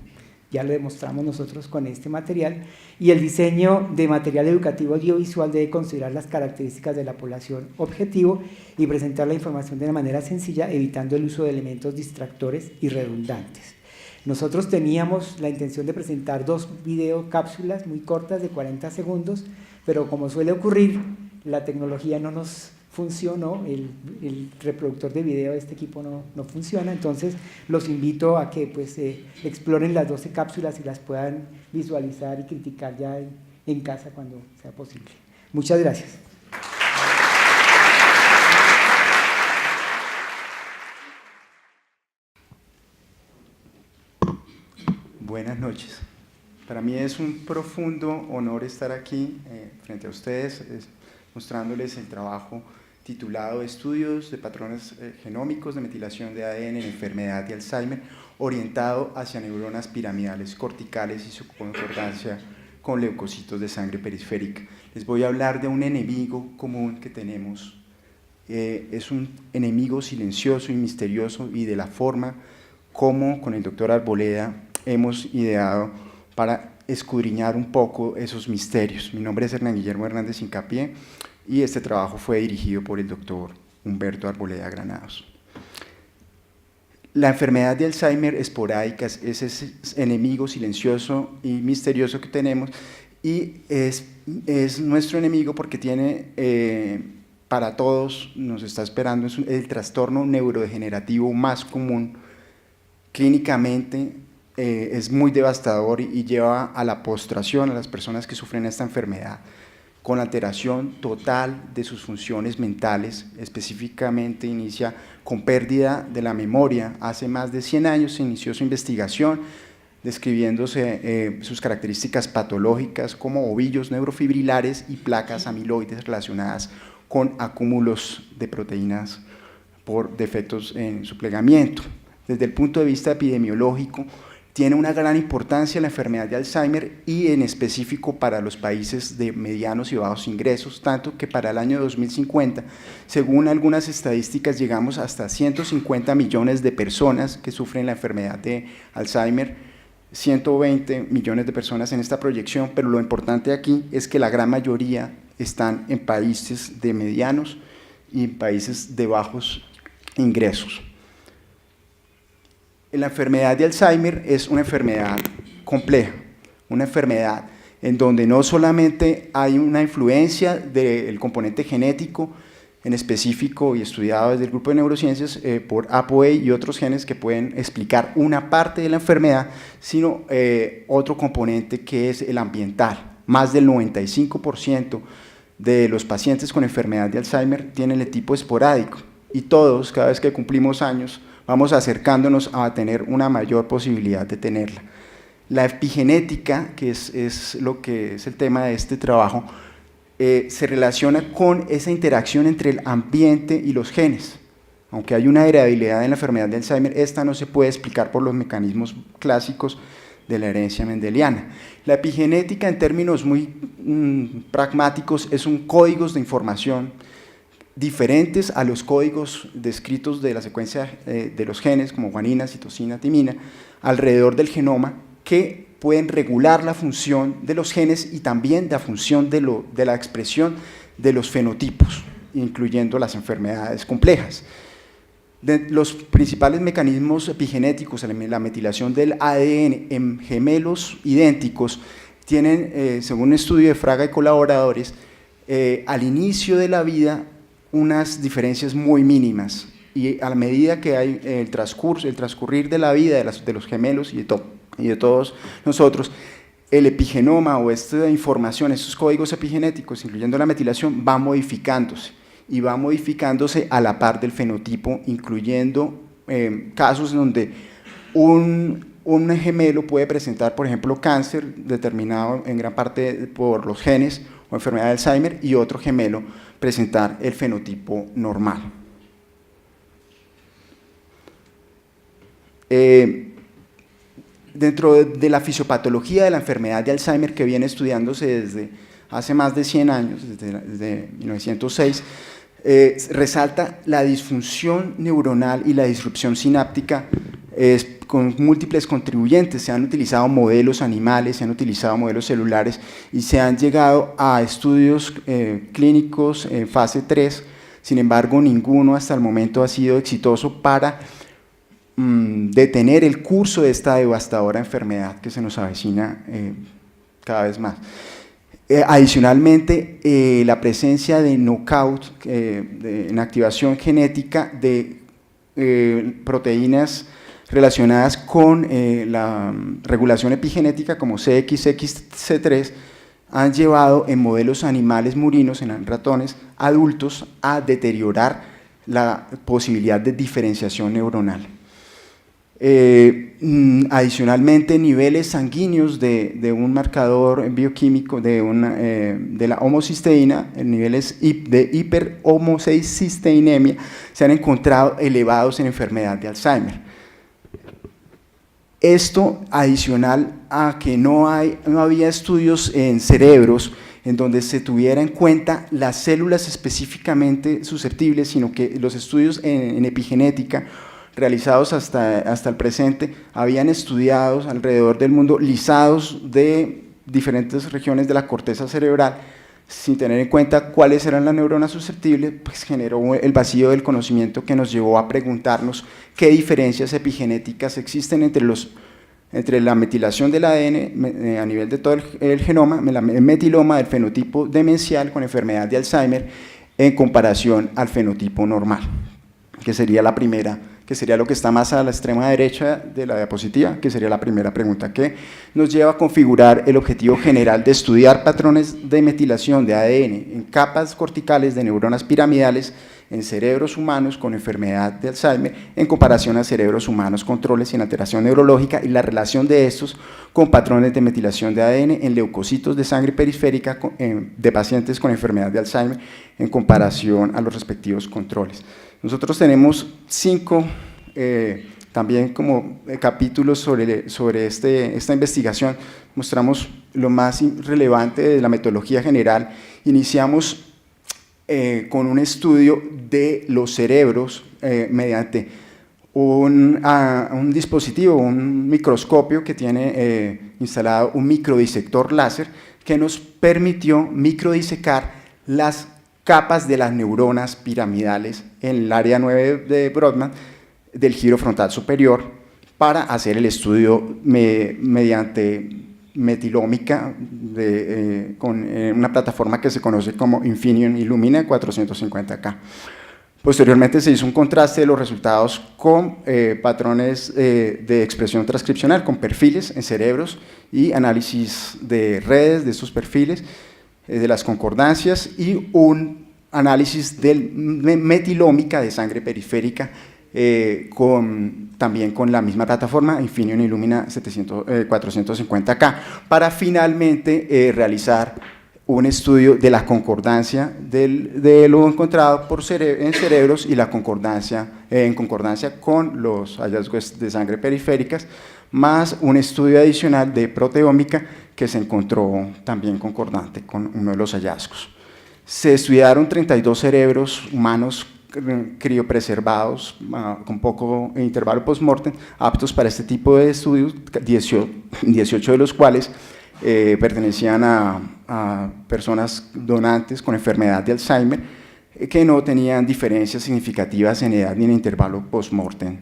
Ya lo demostramos nosotros con este material. Y el diseño de material educativo audiovisual debe considerar las características de la población objetivo y presentar la información de una manera sencilla, evitando el uso de elementos distractores y redundantes. Nosotros teníamos la intención de presentar 2 videocápsulas muy cortas de 40 segundos, pero como suele ocurrir, la tecnología no nos funcionó, el reproductor de video de este equipo no funciona, entonces los invito a que pues, exploren las 12 cápsulas y las puedan visualizar y criticar ya en casa cuando sea posible. Muchas gracias. Buenas noches. Para mí es un profundo honor estar aquí frente a ustedes, mostrándoles el trabajo titulado Estudios de patrones genómicos de metilación de ADN en enfermedad de Alzheimer, orientado hacia neuronas piramidales corticales y su concordancia con leucocitos de sangre periférica. Les voy a hablar de un enemigo común que tenemos. Es un enemigo silencioso y misterioso, y de la forma como con el doctor Arboleda hemos ideado para escudriñar un poco esos misterios. Mi nombre es Hernán Guillermo Hernández Hincapié y este trabajo fue dirigido por el doctor Humberto Arboleda Granados. La enfermedad de Alzheimer esporádica es ese enemigo silencioso y misterioso que tenemos, y es nuestro enemigo porque tiene, para todos nos está esperando, es el trastorno neurodegenerativo más común. Clínicamente es muy devastador y lleva a la postración a las personas que sufren esta enfermedad, con alteración total de sus funciones mentales. Específicamente inicia con pérdida de la memoria. Hace más de 100 años se inició su investigación, describiéndose sus características patológicas como ovillos neurofibrilares y placas amiloides relacionadas con acúmulos de proteínas por defectos en su plegamiento. Desde el punto de vista epidemiológico, tiene una gran importancia la enfermedad de Alzheimer, y en específico para los países de medianos y bajos ingresos, tanto que para el año 2050, según algunas estadísticas, llegamos hasta 150 millones de personas que sufren la enfermedad de Alzheimer, 120 millones de personas en esta proyección, pero lo importante aquí es que la gran mayoría están en países de medianos y en países de bajos ingresos. La enfermedad de Alzheimer es una enfermedad compleja, una enfermedad en donde no solamente hay una influencia del componente genético, en específico y estudiado desde el grupo de neurociencias por ApoE y otros genes que pueden explicar una parte de la enfermedad, sino otro componente que es el ambiental. Más del 95% de los pacientes con enfermedad de Alzheimer tienen el tipo esporádico, y todos, cada vez que cumplimos años, vamos acercándonos a tener una mayor posibilidad de tenerla. La epigenética, que es lo que es el tema de este trabajo, se relaciona con esa interacción entre el ambiente y los genes. Aunque hay una heredabilidad en la enfermedad de Alzheimer, esta no se puede explicar por los mecanismos clásicos de la herencia mendeliana. La epigenética, en términos muy pragmáticos, es un códigos de información diferentes a los códigos descritos de la secuencia de los genes, como guanina, citosina, timina, alrededor del genoma, que pueden regular la función de los genes y también la función de la expresión de los fenotipos. incluyendo las enfermedades complejas. De los principales mecanismos epigenéticos, la metilación del ADN en gemelos idénticos, tienen, según un estudio de Fraga y colaboradores, al inicio de la vida unas diferencias muy mínimas, y a la medida que hay el transcurrir de la vida de los gemelos y de todos nosotros, el epigenoma o esta información, estos códigos epigenéticos, incluyendo la metilación, va modificándose, y va modificándose a la par del fenotipo, incluyendo casos donde un gemelo puede presentar, por ejemplo, cáncer determinado en gran parte por los genes o enfermedad de Alzheimer, y otro gemelo presentar el fenotipo normal. Dentro de la fisiopatología de la enfermedad de Alzheimer, que viene estudiándose desde hace más de 100 años, desde 1906, resalta la disfunción neuronal y la disrupción sináptica con múltiples contribuyentes. Se han utilizado modelos animales, se han utilizado modelos celulares y se han llegado a estudios clínicos en fase 3, sin embargo ninguno hasta el momento ha sido exitoso para detener el curso de esta devastadora enfermedad que se nos avecina cada vez más. Adicionalmente, la presencia de knockout, en activación genética de proteínas relacionadas con la regulación epigenética como CXXC3 han llevado en modelos animales murinos, en ratones adultos, a deteriorar la posibilidad de diferenciación neuronal. Adicionalmente, niveles sanguíneos de un marcador bioquímico de la homocisteína, niveles de hiperhomocisteinemia, se han encontrado elevados en enfermedad de Alzheimer. Esto adicional a que no había estudios en cerebros en donde se tuviera en cuenta las células específicamente susceptibles, sino que los estudios en epigenética realizados hasta el presente habían estudiado alrededor del mundo lisados de diferentes regiones de la corteza cerebral, sin tener en cuenta cuáles eran las neuronas susceptibles, pues generó el vacío del conocimiento que nos llevó a preguntarnos qué diferencias epigenéticas existen entre la metilación del ADN a nivel de todo el genoma, el metiloma del fenotipo demencial con enfermedad de Alzheimer en comparación al fenotipo normal, que sería la primera, que sería lo que está más a la extrema derecha de la diapositiva, que sería la primera pregunta, que nos lleva a configurar el objetivo general de estudiar patrones de metilación de ADN en capas corticales de neuronas piramidales en cerebros humanos con enfermedad de Alzheimer en comparación a cerebros humanos controles sin alteración neurológica, y la relación de estos con patrones de metilación de ADN en leucocitos de sangre periférica de pacientes con enfermedad de Alzheimer en comparación a los respectivos controles. Nosotros tenemos 5 también como capítulos sobre esta investigación. Mostramos lo más relevante de la metodología general. Iniciamos con un estudio de los cerebros mediante un dispositivo, un microscopio que tiene instalado un microdisector láser que nos permitió microdisecar las capas de las neuronas piramidales en el área 9 de Brodmann del giro frontal superior para hacer el estudio mediante metilómica con una plataforma que se conoce como Infineon Illumina 450K. Posteriormente se hizo un contraste de los resultados con patrones de expresión transcripcional, con perfiles en cerebros y análisis de redes de estos perfiles, de las concordancias, y un análisis de metilómica de sangre periférica también con la misma plataforma Infineon Illumina 450K, para finalmente realizar un estudio de la concordancia de lo encontrado en cerebros y la concordancia en concordancia con los hallazgos de sangre periféricas, más un estudio adicional de proteómica que se encontró también concordante con uno de los hallazgos. Se estudiaron 32 cerebros humanos criopreservados con poco intervalo post-mortem, aptos para este tipo de estudios, 18 de los cuales pertenecían a personas donantes con enfermedad de Alzheimer, que no tenían diferencias significativas en edad ni en intervalo post-mortem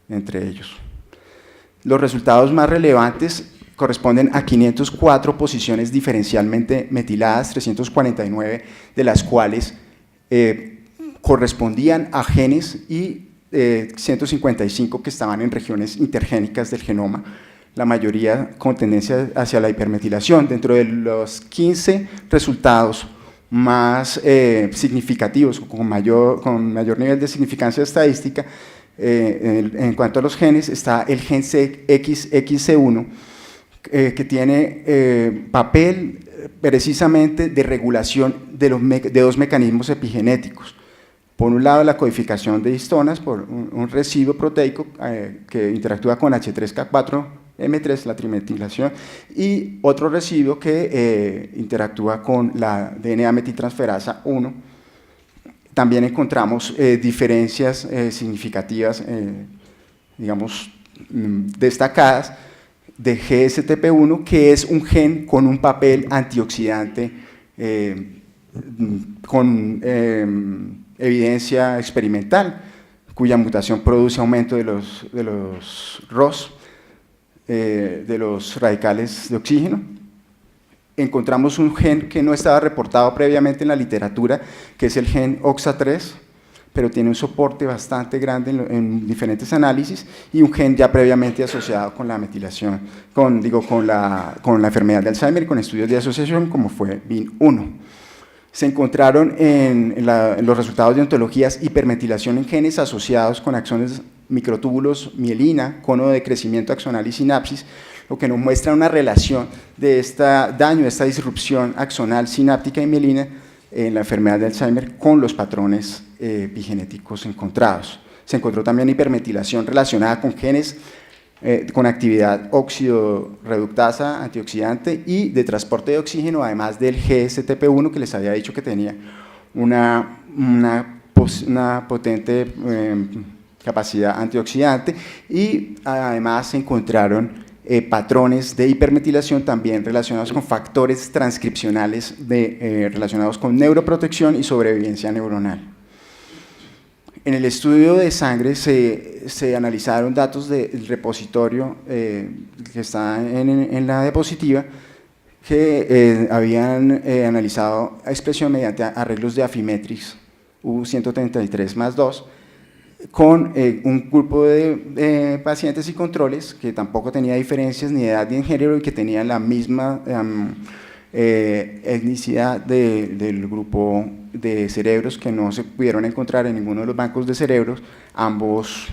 entre ellos. Los resultados más relevantes corresponden a 504 posiciones diferencialmente metiladas, 349 de las cuales correspondían a genes y 155 que estaban en regiones intergénicas del genoma, la mayoría con tendencia hacia la hipermetilación. Dentro de los 15 resultados más significativos, con mayor nivel de significancia estadística, en cuanto a los genes, está el gen XXC1, que tiene papel precisamente de regulación de dos mecanismos epigenéticos. Por un lado, la codificación de histonas por un residuo proteico que interactúa con H3K4M3, la trimetilación, y otro residuo que interactúa con la DNA metiltransferasa 1. También encontramos diferencias significativas, digamos, destacadas, de GSTP1, que es un gen con un papel antioxidante con evidencia experimental, cuya mutación produce aumento de los ROS, de los radicales de oxígeno. Encontramos un gen que no estaba reportado previamente en la literatura, que es el gen OXA3, pero tiene un soporte bastante grande en diferentes análisis, y un gen ya previamente asociado con la metilación, con la enfermedad de Alzheimer, con estudios de asociación, como fue BIN1. Se encontraron en los resultados de ontologías hipermetilación en genes asociados con axones, microtúbulos, mielina, cono de crecimiento axonal y sinapsis, lo que nos muestra una relación de este daño, de esta disrupción axonal, sináptica y mielina en la enfermedad de Alzheimer con los patrones epigenéticos encontrados. Se encontró también hipermetilación relacionada con genes con actividad óxido-reductasa, antioxidante y de transporte de oxígeno, además del GSTP1 que les había dicho que tenía una potente capacidad antioxidante, y además se encontraron patrones de hipermetilación también relacionados con factores transcripcionales relacionados con neuroprotección y sobrevivencia neuronal. En el estudio de sangre se analizaron datos del repositorio que está en la diapositiva, que habían analizado expresión mediante arreglos de Affymetrix U133+2 con un grupo de pacientes y controles que tampoco tenía diferencias ni de edad ni en género y que tenían la misma etnicidad del grupo de cerebros, que no se pudieron encontrar en ninguno de los bancos de cerebros ambos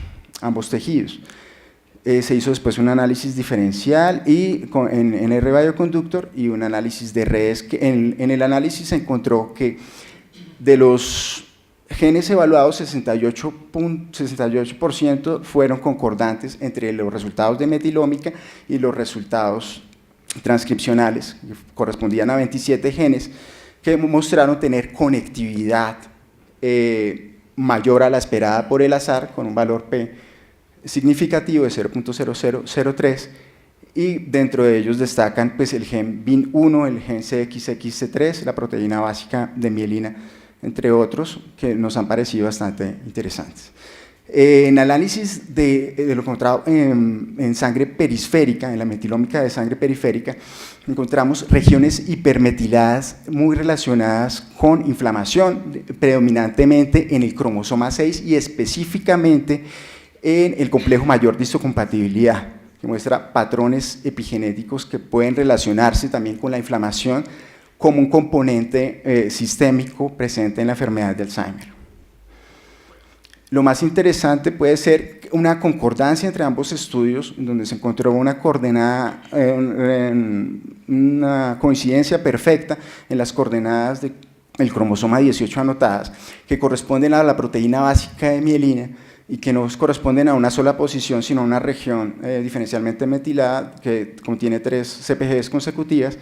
tejidos. Se hizo después un análisis diferencial y en R-Bioconductor y un análisis de redes, que en el análisis se encontró que de los genes evaluados, 68% fueron concordantes entre los resultados de metilómica y los resultados transcripcionales, que correspondían a 27 genes, que mostraron tener conectividad mayor a la esperada por el azar, con un valor P significativo de 0.0003, y dentro de ellos destacan pues, el gen BIN1, el gen CXXC3, la proteína básica de mielina, entre otros, que nos han parecido bastante interesantes. En análisis de lo encontrado en sangre periférica, en la metilómica de sangre periférica, encontramos regiones hipermetiladas muy relacionadas con inflamación, predominantemente en el cromosoma 6 y específicamente en el complejo mayor de histocompatibilidad, que muestra patrones epigenéticos que pueden relacionarse también con la inflamación como un componente sistémico presente en la enfermedad de Alzheimer. Lo más interesante puede ser una concordancia entre ambos estudios, donde se encontró una coordenada, una coincidencia perfecta en las coordenadas del cromosoma 18 anotadas, que corresponden a la proteína básica de mielina y que no corresponden a una sola posición, sino a una región diferencialmente metilada que contiene 3 CpGs consecutivas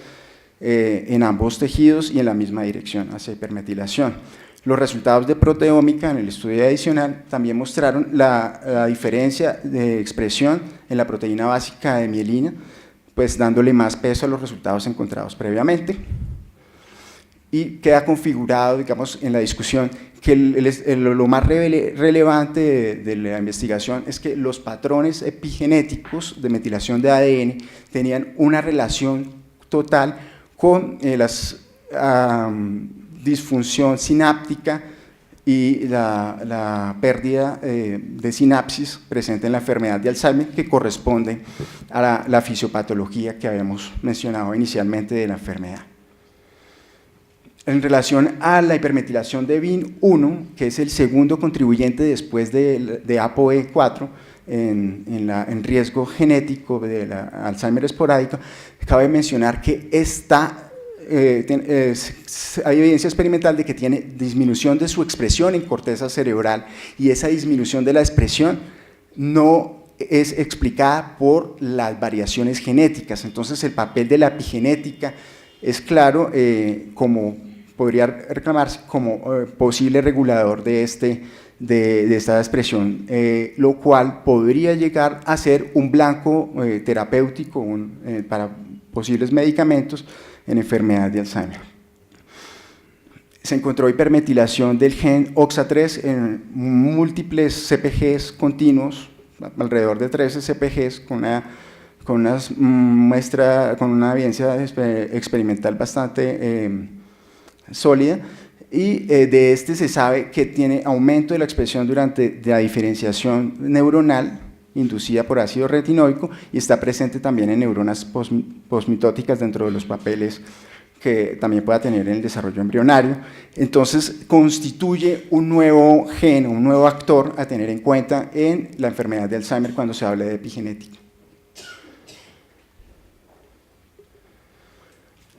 en ambos tejidos y en la misma dirección, hacia hipermetilación. Los resultados de proteómica en el estudio adicional también mostraron la diferencia de expresión en la proteína básica de mielina, pues dándole más peso a los resultados encontrados previamente. y queda configurado, digamos, en la discusión que lo más relevante de la investigación es que los patrones epigenéticos de metilación de ADN tenían una relación total con la disfunción sináptica y la pérdida de sinapsis presente en la enfermedad de Alzheimer, que corresponde a la fisiopatología que habíamos mencionado inicialmente de la enfermedad. En relación a la hipermetilación de VIN1, que es el segundo contribuyente después de ApoE4 en riesgo genético de la Alzheimer esporádica, cabe mencionar que hay evidencia experimental de que tiene disminución de su expresión en corteza cerebral, y esa disminución de la expresión no es explicada por las variaciones genéticas. Entonces el papel de la epigenética es claro, como podría reclamarse como posible regulador de esta expresión, lo cual podría llegar a ser un blanco terapéutico para posibles medicamentos en enfermedad de Alzheimer. Se encontró hipermetilación del gen OXA3 en múltiples CPGs continuos, alrededor de 13 CPGs, con una evidencia experimental bastante sólida, y de este se sabe que tiene aumento de la expresión durante la diferenciación neuronal inducida por ácido retinoico, y está presente también en neuronas posmitóticas dentro de los papeles que también pueda tener en el desarrollo embrionario. Entonces constituye un nuevo gen, un nuevo actor a tener en cuenta en la enfermedad de Alzheimer cuando se habla de epigenética.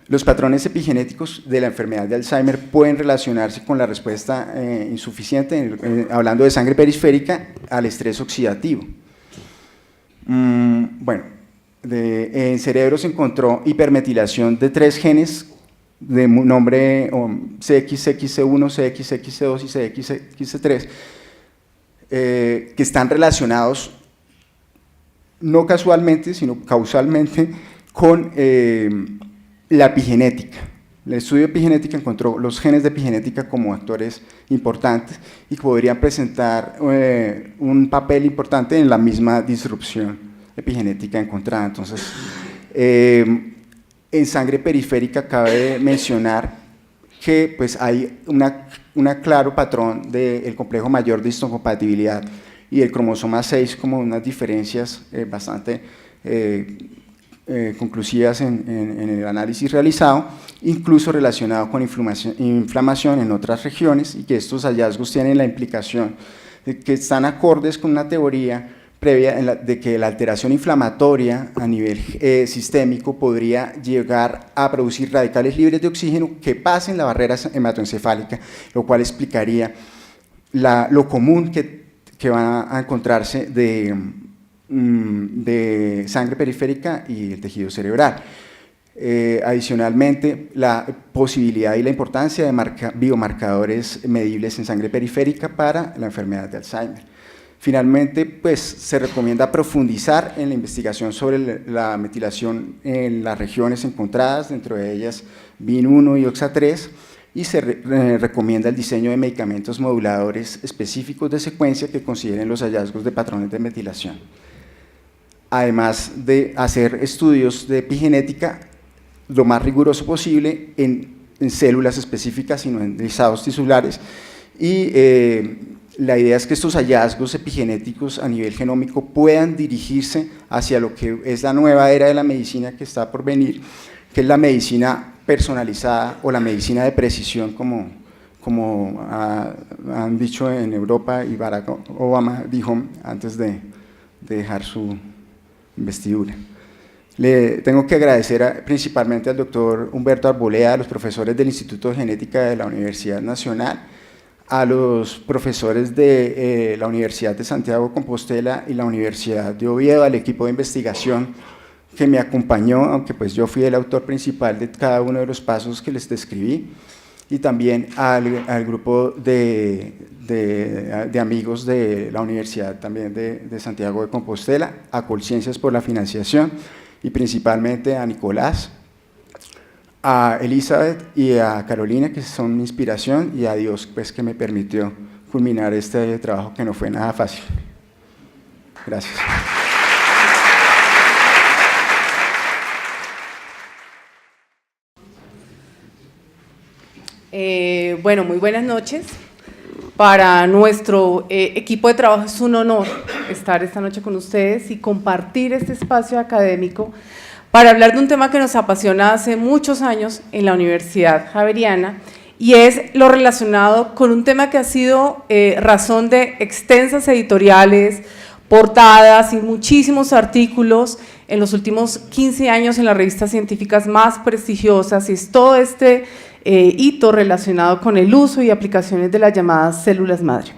Los patrones epigenéticos de la enfermedad de Alzheimer pueden relacionarse con la respuesta insuficiente, hablando de sangre periférica, al estrés oxidativo. En cerebro se encontró hipermetilación de 3 genes de nombre CXXC1, CXXC2 y CXXC3, que están relacionados no casualmente, sino causalmente con la epigenética. El estudio de epigenética encontró los genes de epigenética como actores importantes y podrían presentar un papel importante en la misma disrupción epigenética encontrada. Entonces, en sangre periférica cabe mencionar que pues, hay un claro patrón del complejo mayor de histocompatibilidad y el cromosoma 6 como unas diferencias bastante conclusivas en el análisis realizado, incluso relacionado con inflamación en otras regiones, y que estos hallazgos tienen la implicación de que están acordes con una teoría previa de que la alteración inflamatoria a nivel sistémico podría llegar a producir radicales libres de oxígeno que pasen la barrera hematoencefálica, lo cual explicaría lo común que van a encontrarse de sangre periférica y el tejido cerebral. Adicionalmente, la posibilidad y la importancia de biomarcadores medibles en sangre periférica para la enfermedad de Alzheimer. Finalmente, pues, se recomienda profundizar en la investigación sobre la metilación en las regiones encontradas, dentro de ellas VIN1 y OXA3, y se recomienda el diseño de medicamentos moduladores específicos de secuencia que consideren los hallazgos de patrones de metilación. Además de hacer estudios de epigenética lo más riguroso posible en células específicas y no en lisados tisulares, y la idea es que estos hallazgos epigenéticos a nivel genómico puedan dirigirse hacia lo que es la nueva era de la medicina que está por venir, que es la medicina personalizada o la medicina de precisión, como han dicho en Europa, y Barack Obama dijo antes de dejar su investidura. Le tengo que agradecer principalmente al doctor Humberto Arboleda, a los profesores del Instituto de Genética de la Universidad Nacional, a los profesores de la Universidad de Santiago de Compostela y la Universidad de Oviedo, al equipo de investigación que me acompañó, aunque pues yo fui el autor principal de cada uno de los pasos que les describí, y también al grupo de amigos de la Universidad también de Santiago de Compostela, a Colciencias por la financiación, y principalmente a Nicolás, a Elizabeth y a Carolina, que son mi inspiración, y a Dios, pues, que me permitió culminar este trabajo que no fue nada fácil. Gracias. Bueno, muy buenas noches. Para nuestro equipo de trabajo es un honor estar esta noche con ustedes y compartir este espacio académico para hablar de un tema que nos apasiona hace muchos años en la Universidad Javeriana, y es lo relacionado con un tema que ha sido razón de extensas editoriales, portadas y muchísimos artículos en los últimos 15 años en las revistas científicas más prestigiosas, y es todo este hito relacionado con el uso y aplicaciones de las llamadas células madre.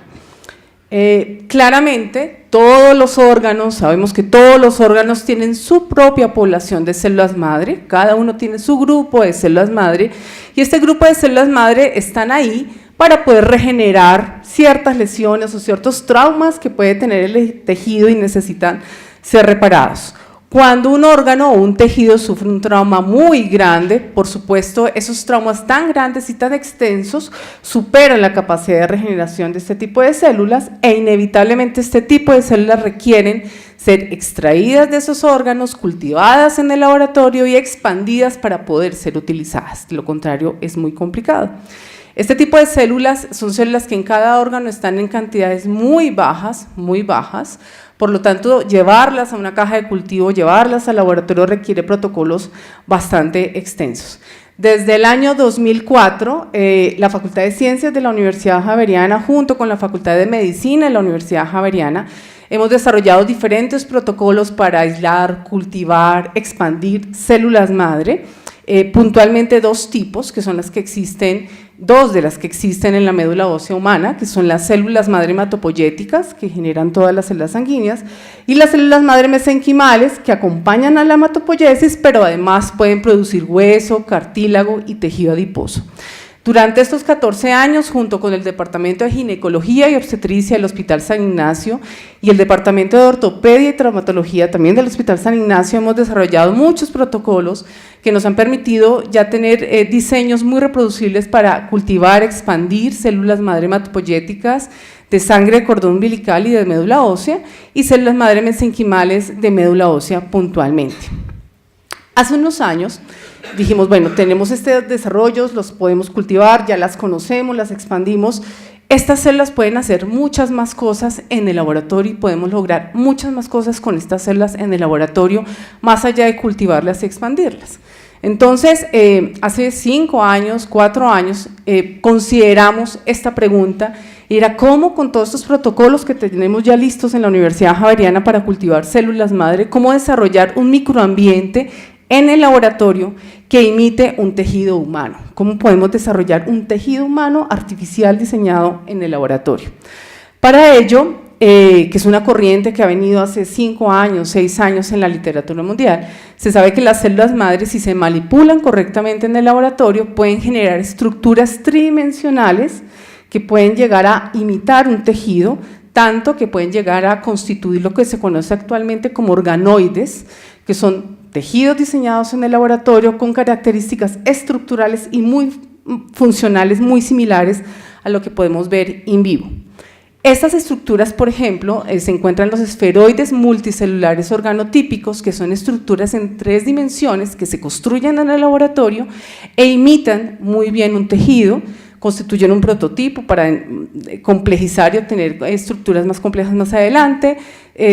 Claramente, todos los órganos, sabemos que todos los órganos tienen su propia población de células madre, cada uno tiene su grupo de células madre, y este grupo de células madre están ahí para poder regenerar ciertas lesiones o ciertos traumas que puede tener el tejido y necesitan ser reparados. Cuando un órgano o un tejido sufre un trauma muy grande, por supuesto, esos traumas tan grandes y tan extensos superan la capacidad de regeneración de este tipo de células, e inevitablemente este tipo de células requieren ser extraídas de esos órganos, cultivadas en el laboratorio y expandidas para poder ser utilizadas. De lo contrario, es muy complicado. Este tipo de células son células que en cada órgano están en cantidades muy bajas, por lo tanto, llevarlas a una caja de cultivo, llevarlas al laboratorio requiere protocolos bastante extensos. Desde el año 2004, la Facultad de Ciencias de la Universidad Javeriana, junto con la Facultad de Medicina de la Universidad Javeriana, hemos desarrollado diferentes protocolos para aislar, cultivar, expandir células madre, puntualmente dos tipos, que son las que existen, dos de las que existen en la médula ósea humana, que son las células madre hematopoyéticas, que generan todas las células sanguíneas, y las células madre mesenquimales, que acompañan a la hematopoiesis, pero además pueden producir hueso, cartílago y tejido adiposo. Durante estos 14 años, junto con el Departamento de Ginecología y Obstetricia del Hospital San Ignacio y el Departamento de Ortopedia y Traumatología también del Hospital San Ignacio, hemos desarrollado muchos protocolos que nos han permitido ya tener diseños muy reproducibles para cultivar, expandir células madre hematopoyéticas de sangre de cordón umbilical y de médula ósea, y células madre mesenquimales de médula ósea puntualmente. Hace unos años dijimos, bueno, tenemos estos desarrollos, los podemos cultivar, ya las conocemos, las expandimos. Estas células pueden hacer muchas más cosas en el laboratorio y podemos lograr muchas más cosas con estas células en el laboratorio, más allá de cultivarlas y expandirlas. Entonces, hace 5 años, 4 años, consideramos esta pregunta, y era cómo con todos estos protocolos que tenemos ya listos en la Universidad Javeriana para cultivar células madre, cómo desarrollar un microambiente en el laboratorio que imite un tejido humano. ¿Cómo podemos desarrollar un tejido humano artificial diseñado en el laboratorio? Para ello, que es una corriente que ha venido hace 5 años, 6 años en la literatura mundial, se sabe que las células madres, si se manipulan correctamente en el laboratorio, pueden generar estructuras tridimensionales que pueden llegar a imitar un tejido, tanto que pueden llegar a constituir lo que se conoce actualmente como organoides, que son tejidos diseñados en el laboratorio con características estructurales y muy funcionales, muy similares a lo que podemos ver in vivo. Estas estructuras, por ejemplo, se encuentran en los esferoides multicelulares organotípicos, que son estructuras en 3 dimensiones que se construyen en el laboratorio e imitan muy bien un tejido, constituyen un prototipo para complejizar y obtener estructuras más complejas más adelante.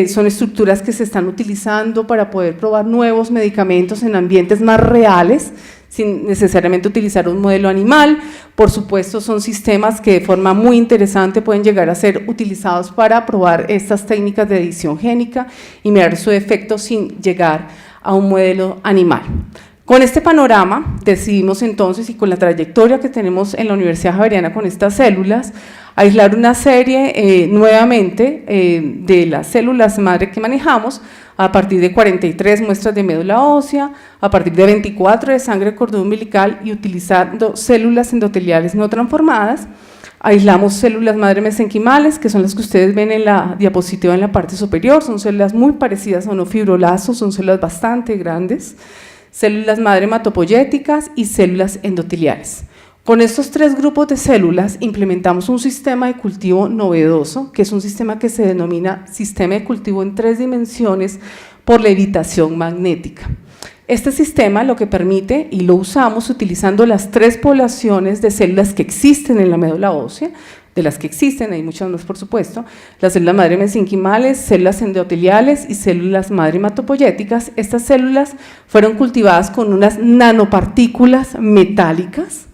Son estructuras que se están utilizando para poder probar nuevos medicamentos en ambientes más reales, sin necesariamente utilizar un modelo animal. Por supuesto, son sistemas que de forma muy interesante pueden llegar a ser utilizados para probar estas técnicas de edición génica y mirar su efecto sin llegar a un modelo animal. Con este panorama decidimos entonces, y con la trayectoria que tenemos en la Universidad Javeriana con estas células, aislar una serie nuevamente de las células madre que manejamos a partir de 43 muestras de médula ósea, a partir de 24 de sangre de cordón umbilical, y utilizando células endoteliales no transformadas. Aislamos células madre mesenquimales, que son las que ustedes ven en la diapositiva en la parte superior, son células muy parecidas a unos fibroblastos, son células bastante grandes, células madre hematopoyéticas y células endoteliales. Con estos 3 grupos de células implementamos un sistema de cultivo novedoso, que es un sistema que se denomina sistema de cultivo en 3 dimensiones por levitación magnética. Este sistema lo que permite, y lo usamos utilizando las 3 poblaciones de células que existen en la médula ósea, de las que existen, hay muchas más por supuesto, las células madre mesenquimales, células endoteliales y células madre hematopoyéticas. Estas células fueron cultivadas con unas nanopartículas metálicas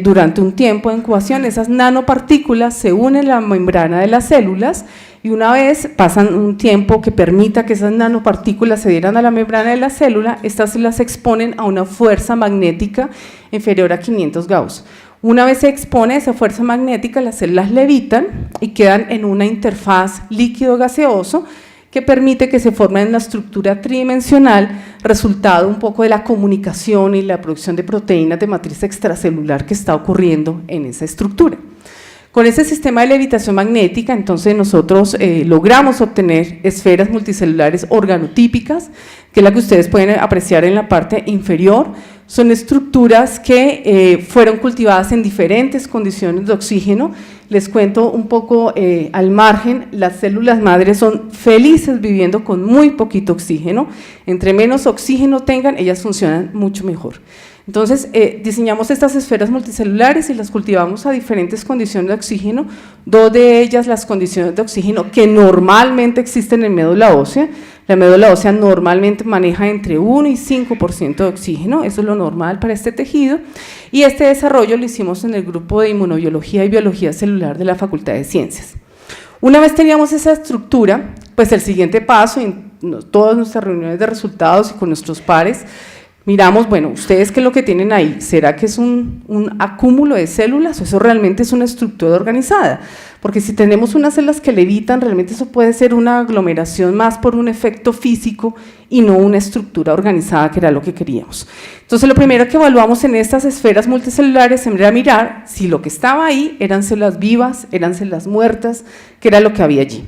durante un tiempo de incubación. Esas nanopartículas se unen a la membrana de las células y una vez pasan un tiempo que permita que esas nanopartículas se adhieran a la membrana de la célula, estas células se exponen a una fuerza magnética inferior a 500 Gauss. Una vez se expone esa fuerza magnética, las células levitan y quedan en una interfaz líquido-gaseoso que permite que se forme una estructura tridimensional, resultado un poco de la comunicación y la producción de proteínas de matriz extracelular que está ocurriendo en esa estructura. Con ese sistema de levitación magnética, entonces nosotros logramos obtener esferas multicelulares organotípicas, que es la que ustedes pueden apreciar en la parte inferior. Son estructuras que fueron cultivadas en diferentes condiciones de oxígeno. Les cuento un poco al margen, las células madres son felices viviendo con muy poquito oxígeno. Entre menos oxígeno tengan, ellas funcionan mucho mejor. Entonces, diseñamos estas esferas multicelulares y las cultivamos a diferentes condiciones de oxígeno, 2 de ellas las condiciones de oxígeno que normalmente existen en médula ósea. La médula ósea normalmente maneja entre 1 y 5% de oxígeno, eso es lo normal para este tejido, y este desarrollo lo hicimos en el grupo de Inmunobiología y Biología Celular de la Facultad de Ciencias. Una vez teníamos esa estructura, pues el siguiente paso, en todas nuestras reuniones de resultados y con nuestros pares, miramos, bueno, ¿ustedes qué es lo que tienen ahí? ¿Será que es un acúmulo de células o eso realmente es una estructura organizada? Porque si tenemos unas células que levitan, realmente eso puede ser una aglomeración más por un efecto físico y no una estructura organizada, que era lo que queríamos. Entonces, lo primero que evaluamos en estas esferas multicelulares era mirar si lo que estaba ahí eran células vivas, eran células muertas, qué era lo que había allí.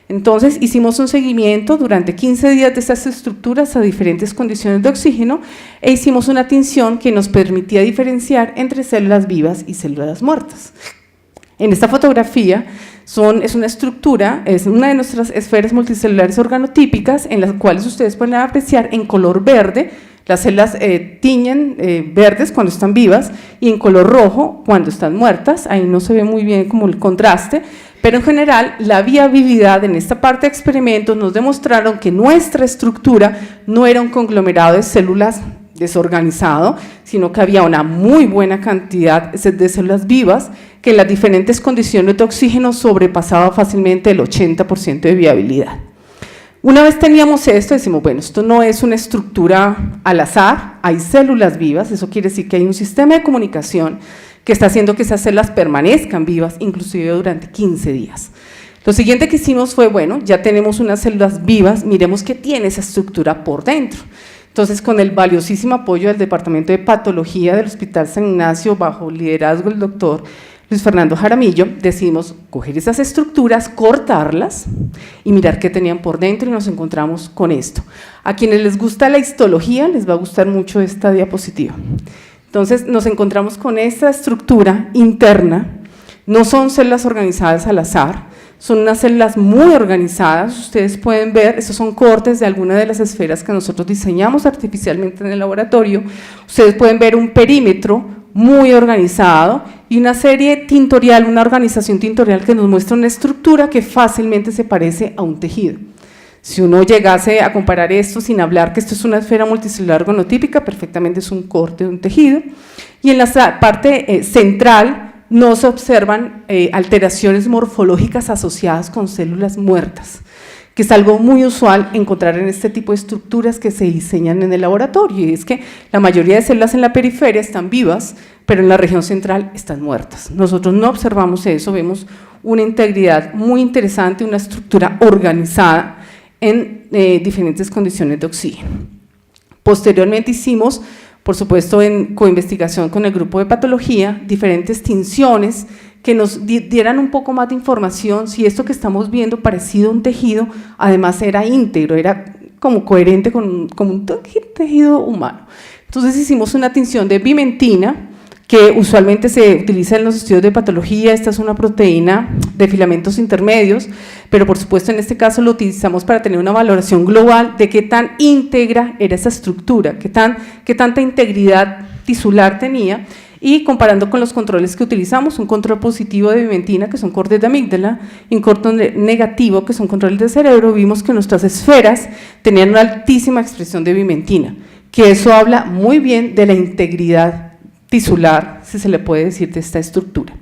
Entonces hicimos un seguimiento durante 15 días de estas estructuras a diferentes condiciones de oxígeno e hicimos una tinción que nos permitía diferenciar entre células vivas y células muertas. En esta fotografía es una estructura, es una de nuestras esferas multicelulares organotípicas en las cuales ustedes pueden apreciar en color verde, las células tiñen verdes cuando están vivas y en color rojo cuando están muertas. Ahí no se ve muy bien como el contraste, pero en general la viabilidad en esta parte de experimentos nos demostraron que nuestra estructura no era un conglomerado de células desorganizado, sino que había una muy buena cantidad de células vivas que en las diferentes condiciones de oxígeno sobrepasaba fácilmente el 80% de viabilidad. Una vez teníamos esto, decimos, bueno, esto no es una estructura al azar, hay células vivas, eso quiere decir que hay un sistema de comunicación que está haciendo que esas células permanezcan vivas, inclusive durante 15 días. Lo siguiente que hicimos fue, bueno, ya tenemos unas células vivas, miremos qué tiene esa estructura por dentro. Entonces, con el valiosísimo apoyo del Departamento de Patología del Hospital San Ignacio, bajo el liderazgo del doctor Luis Fernando Jaramillo, decidimos coger esas estructuras, cortarlas y mirar qué tenían por dentro y nos encontramos con esto. A quienes les gusta la histología, les va a gustar mucho esta diapositiva. Entonces, nos encontramos con esta estructura interna, no son células organizadas al azar, son unas células muy organizadas. Ustedes pueden ver, estos son cortes de algunas de las esferas que nosotros diseñamos artificialmente en el laboratorio. Ustedes pueden ver un perímetro muy organizado y una serie tintorial, una organización tintorial que nos muestra una estructura que fácilmente se parece a un tejido. Si uno llegase a comparar esto sin hablar que esto es una esfera multicelular organotípica, perfectamente es un corte de un tejido. Y en la parte central no se observan alteraciones morfológicas asociadas con células muertas, que es algo muy usual encontrar en este tipo de estructuras que se diseñan en el laboratorio, y es que la mayoría de células en la periferia están vivas, pero en la región central están muertas. Nosotros no observamos eso, vemos una integridad muy interesante, una estructura organizada en diferentes condiciones de oxígeno. Posteriormente hicimos, por supuesto en coinvestigación con el grupo de patología, diferentes tinciones que nos dieran un poco más de información si esto que estamos viendo parecido a un tejido, además era íntegro, era como coherente con un tejido humano. Entonces hicimos una tinción de vimentina, que usualmente se utiliza en los estudios de patología. Esta es una proteína de filamentos intermedios, pero por supuesto en este caso lo utilizamos para tener una valoración global de qué tan íntegra era esa estructura, qué tanta integridad tisular tenía, y comparando con los controles que utilizamos, un control positivo de vimentina, que son cortes de amígdala, y un control negativo, que son controles de cerebro, vimos que nuestras esferas tenían una altísima expresión de vimentina, que eso habla muy bien de la integridad tisular, si se le puede decir, de esta estructura.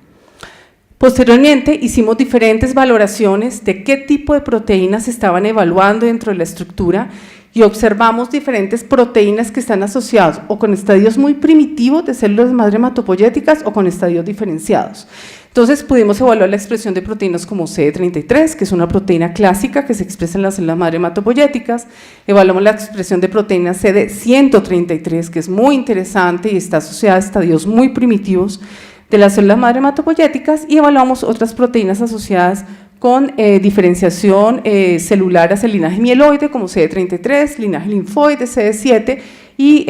Posteriormente hicimos diferentes valoraciones de qué tipo de proteínas se estaban evaluando dentro de la estructura y observamos diferentes proteínas que están asociadas o con estadios muy primitivos de células madre hematopoyéticas o con estadios diferenciados. Entonces pudimos evaluar la expresión de proteínas como CD33, que es una proteína clásica que se expresa en las células madre hematopoyéticas. Evaluamos la expresión de proteína CD133, que es muy interesante y está asociada a estadios muy primitivos de las células madre hematopoyéticas, y evaluamos otras proteínas asociadas con diferenciación celular hacia el linaje mieloide, como CD33, linaje linfoide, CD7 y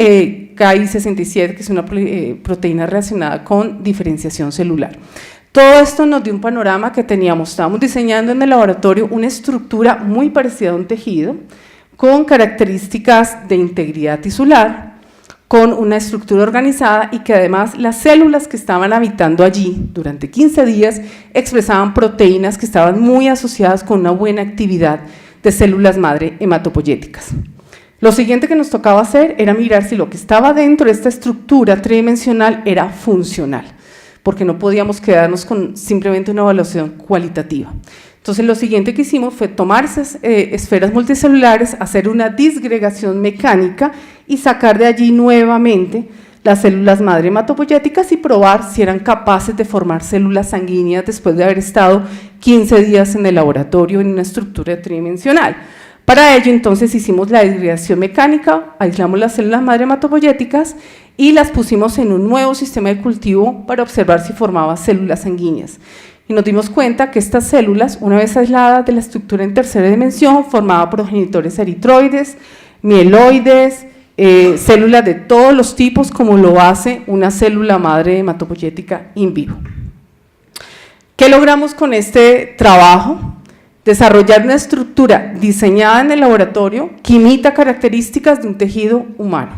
KI67, que es una proteína relacionada con diferenciación celular. Todo esto nos dio un panorama que teníamos. Estábamos diseñando en el laboratorio una estructura muy parecida a un tejido, con características de integridad tisular, con una estructura organizada, y que además las células que estaban habitando allí durante 15 días expresaban proteínas que estaban muy asociadas con una buena actividad de células madre hematopoyéticas. Lo siguiente que nos tocaba hacer era mirar si lo que estaba dentro de esta estructura tridimensional era funcional, porque no podíamos quedarnos con simplemente una evaluación cualitativa. Entonces lo siguiente que hicimos fue tomar esas esferas multicelulares, hacer una disgregación mecánica y sacar de allí nuevamente las células madre hematopoyéticas y probar si eran capaces de formar células sanguíneas después de haber estado 15 días en el laboratorio en una estructura tridimensional. Para ello entonces hicimos la disgregación mecánica, aislamos las células madre hematopoyéticas y las pusimos en un nuevo sistema de cultivo para observar si formaba células sanguíneas. Y nos dimos cuenta que estas células, una vez aisladas de la estructura en tercera dimensión, formaban progenitores eritroides, mieloides, células de todos los tipos, como lo hace una célula madre hematopoyética in vivo. ¿Qué logramos con este trabajo? Desarrollar una estructura diseñada en el laboratorio que imita características de un tejido humano,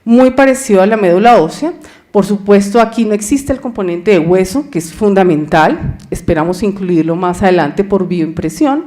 muy parecido a la médula ósea. Por supuesto, aquí no existe el componente de hueso, que es fundamental, esperamos incluirlo más adelante por bioimpresión,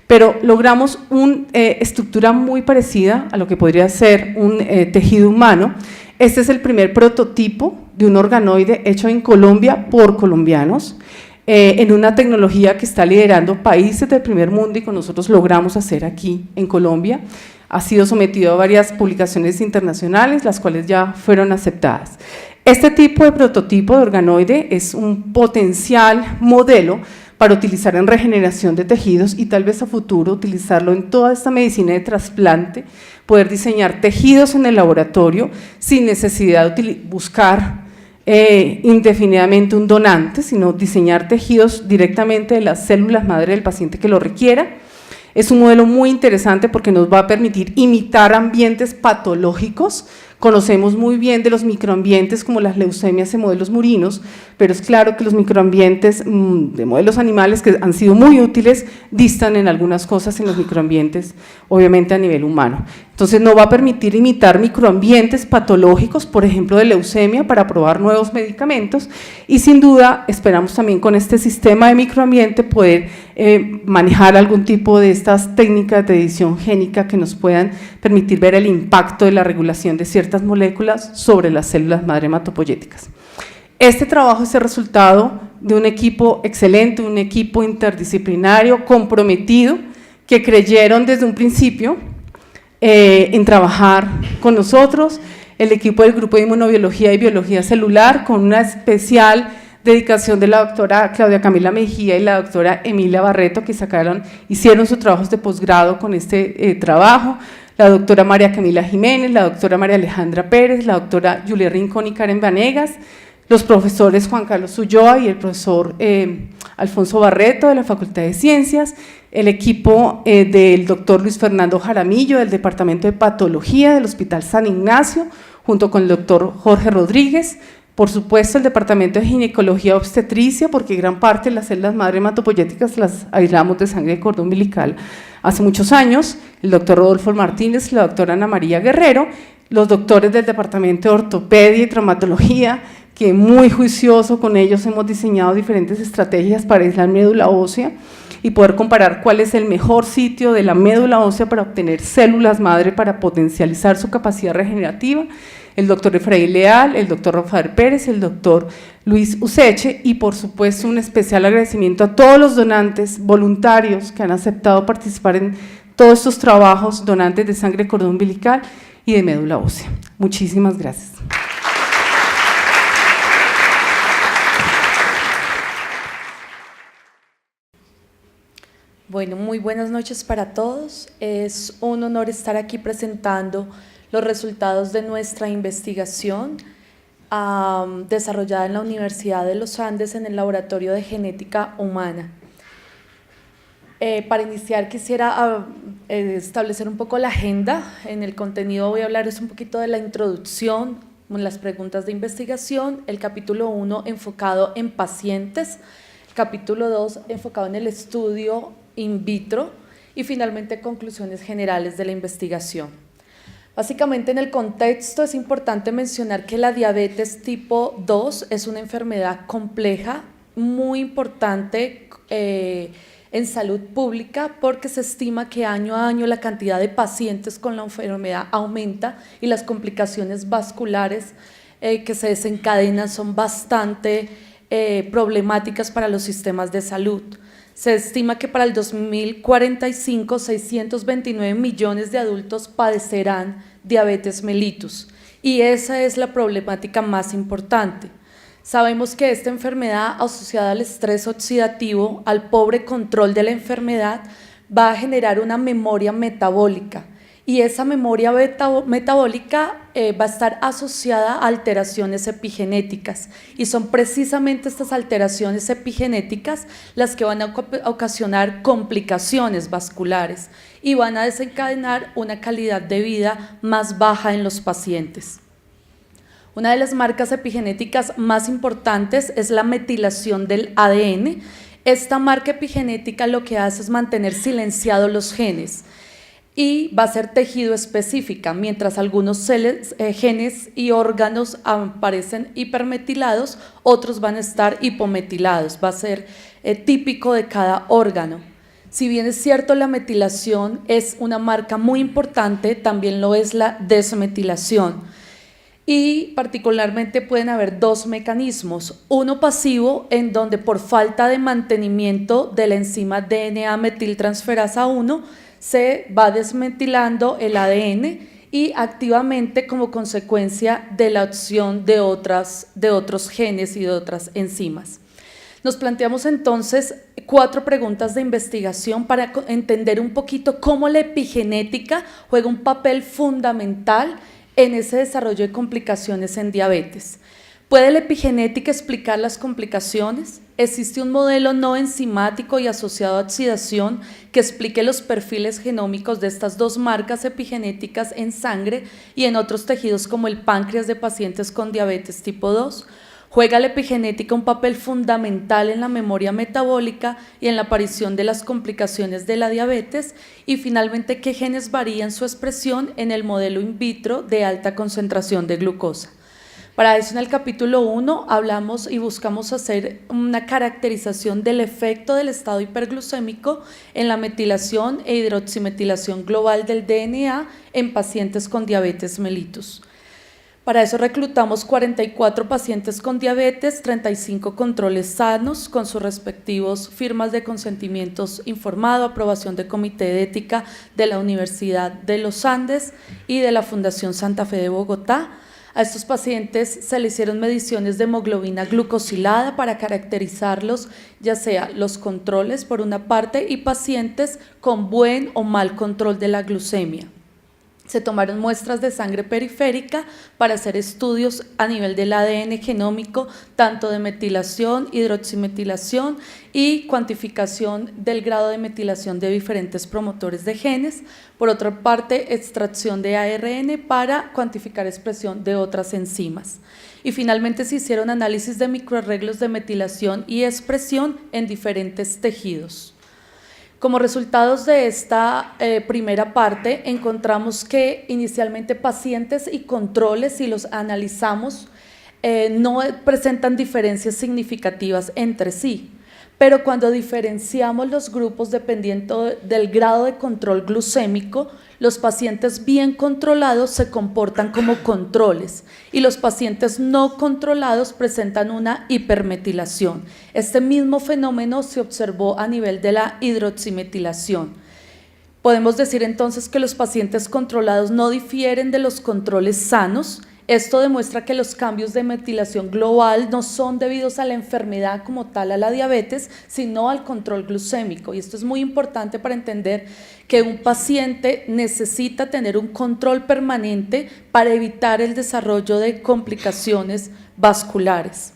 pero logramos una estructura muy parecida a lo que podría ser un tejido humano. Este es el primer prototipo de un organoide hecho en Colombia por colombianos, en una tecnología que está liderando países del primer mundo y que nosotros logramos hacer aquí en Colombia. Ha sido sometido a varias publicaciones internacionales, las cuales ya fueron aceptadas. Este tipo de prototipo de organoide es un potencial modelo para utilizar en regeneración de tejidos y tal vez a futuro utilizarlo en toda esta medicina de trasplante, poder diseñar tejidos en el laboratorio sin necesidad de buscar indefinidamente un donante, sino diseñar tejidos directamente de las células madre del paciente que lo requiera. Es un modelo muy interesante porque nos va a permitir imitar ambientes patológicos. Conocemos muy bien de los microambientes como las leucemias en modelos murinos, pero es claro que los microambientes de modelos animales que han sido muy útiles distan en algunas cosas en los microambientes, obviamente a nivel humano. Entonces nos va a permitir imitar microambientes patológicos, por ejemplo de leucemia, para probar nuevos medicamentos, y sin duda esperamos también con este sistema de microambiente poder manejar algún tipo de estas técnicas de edición génica que nos puedan permitir ver el impacto de la regulación de ciertas moléculas sobre las células madre hematopoyéticas. Este trabajo es el resultado de un equipo excelente, un equipo interdisciplinario comprometido que creyeron desde un principio en trabajar con nosotros, el equipo del grupo de inmunobiología y biología celular, con una especial dedicación de la doctora Claudia Camila Mejía y la doctora Emilia Barreto, que hicieron sus trabajos de posgrado con este trabajo, la doctora María Camila Jiménez, la doctora María Alejandra Pérez, la doctora Julia Rincón y Karen Vanegas, los profesores Juan Carlos Ulloa y el profesor Alfonso Barreto de la Facultad de Ciencias, el equipo del doctor Luis Fernando Jaramillo del Departamento de Patología del Hospital San Ignacio, junto con el doctor Jorge Rodríguez. Por supuesto, el Departamento de Ginecología Obstetricia, porque gran parte de las células madre hematopoyéticas las aislamos de sangre de cordón umbilical hace muchos años, el doctor Rodolfo Martínez, la doctora Ana María Guerrero, los doctores del Departamento de Ortopedia y Traumatología, que muy juicioso con ellos hemos diseñado diferentes estrategias para aislar médula ósea y poder comparar cuál es el mejor sitio de la médula ósea para obtener células madre para potencializar su capacidad regenerativa. El doctor Efraín Leal, el doctor Rafael Pérez, el doctor Luis Useche y por supuesto un especial agradecimiento a todos los donantes voluntarios que han aceptado participar en todos estos trabajos, donantes de sangre de cordón umbilical y de médula ósea. Muchísimas gracias. Bueno, muy buenas noches para todos. Es un honor estar aquí presentando los resultados de nuestra investigación desarrollada en la Universidad de los Andes en el Laboratorio de Genética Humana. Para iniciar quisiera establecer un poco la agenda. En el contenido voy a hablarles un poquito de la introducción, las preguntas de investigación, el capítulo 1 enfocado en pacientes, el capítulo 2 enfocado en el estudio in vitro y finalmente conclusiones generales de la investigación. Básicamente en el contexto es importante mencionar que la diabetes tipo 2 es una enfermedad compleja, muy importante en salud pública porque se estima que año a año la cantidad de pacientes con la enfermedad aumenta y las complicaciones vasculares que se desencadenan son bastante problemáticas para los sistemas de salud. Se estima que para el 2045 629 millones de adultos padecerán diabetes mellitus y esa es la problemática más importante. Sabemos que esta enfermedad asociada al estrés oxidativo, al pobre control de la enfermedad, va a generar una memoria metabólica y esa memoria metabólica va a estar asociada a alteraciones epigenéticas y son precisamente estas alteraciones epigenéticas las que van a ocasionar complicaciones vasculares y van a desencadenar una calidad de vida más baja en los pacientes. Una de las marcas epigenéticas más importantes es la metilación del ADN. Esta marca epigenética lo que hace es mantener silenciados los genes y va a ser tejido específica, mientras algunos genes y órganos aparecen hipermetilados, otros van a estar hipometilados, va a ser típico de cada órgano. Si bien es cierto la metilación es una marca muy importante, también lo es la desmetilación. Y particularmente pueden haber dos mecanismos, uno pasivo en donde por falta de mantenimiento de la enzima DNA metiltransferasa 1 se va desmetilando el ADN y activamente como consecuencia de la acción de otros genes y de otras enzimas. Nos planteamos entonces 4 preguntas de investigación para entender un poquito cómo la epigenética juega un papel fundamental en ese desarrollo de complicaciones en diabetes. ¿Puede la epigenética explicar las complicaciones? ¿Existe un modelo no enzimático y asociado a oxidación que explique los perfiles genómicos de estas dos marcas epigenéticas en sangre y en otros tejidos como el páncreas de pacientes con diabetes tipo 2? ¿Juega la epigenética un papel fundamental en la memoria metabólica y en la aparición de las complicaciones de la diabetes? Y finalmente, ¿qué genes varían su expresión en el modelo in vitro de alta concentración de glucosa? Para eso en el capítulo 1 hablamos y buscamos hacer una caracterización del efecto del estado hiperglucémico en la metilación e hidroximetilación global del DNA en pacientes con diabetes mellitus. Para eso reclutamos 44 pacientes con diabetes, 35 controles sanos con sus respectivos firmas de consentimientos informado, aprobación de comité de ética de la Universidad de los Andes y de la Fundación Santa Fe de Bogotá. A estos pacientes se le hicieron mediciones de hemoglobina glucosilada para caracterizarlos, ya sea los controles por una parte y pacientes con buen o mal control de la glucemia. Se tomaron muestras de sangre periférica para hacer estudios a nivel del ADN genómico, tanto de metilación, hidroximetilación y cuantificación del grado de metilación de diferentes promotores de genes. Por otra parte, extracción de ARN para cuantificar expresión de otras enzimas. Y finalmente se hicieron análisis de microarreglos de metilación y expresión en diferentes tejidos. Como resultados de esta primera parte, encontramos que inicialmente pacientes y controles, si los analizamos, no presentan diferencias significativas entre sí, pero cuando diferenciamos los grupos dependiendo del grado de control glucémico, los pacientes bien controlados se comportan como controles y los pacientes no controlados presentan una hipermetilación. Este mismo fenómeno se observó a nivel de la hidroximetilación. Podemos decir entonces que los pacientes controlados no difieren de los controles sanos. Esto demuestra que los cambios de metilación global no son debidos a la enfermedad como tal, a la diabetes, sino al control glucémico. Y esto es muy importante para entender que un paciente necesita tener un control permanente para evitar el desarrollo de complicaciones vasculares.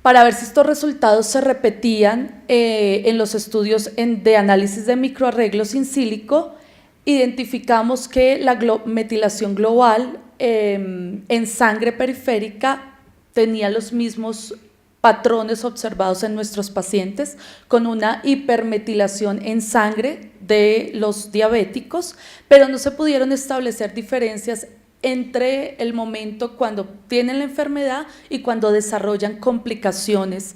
Para ver si estos resultados se repetían en los estudios de análisis de microarreglos in sílico, identificamos que la metilación global en sangre periférica tenía los mismos patrones observados en nuestros pacientes, con una hipermetilación en sangre de los diabéticos, pero no se pudieron establecer diferencias entre el momento cuando tienen la enfermedad y cuando desarrollan complicaciones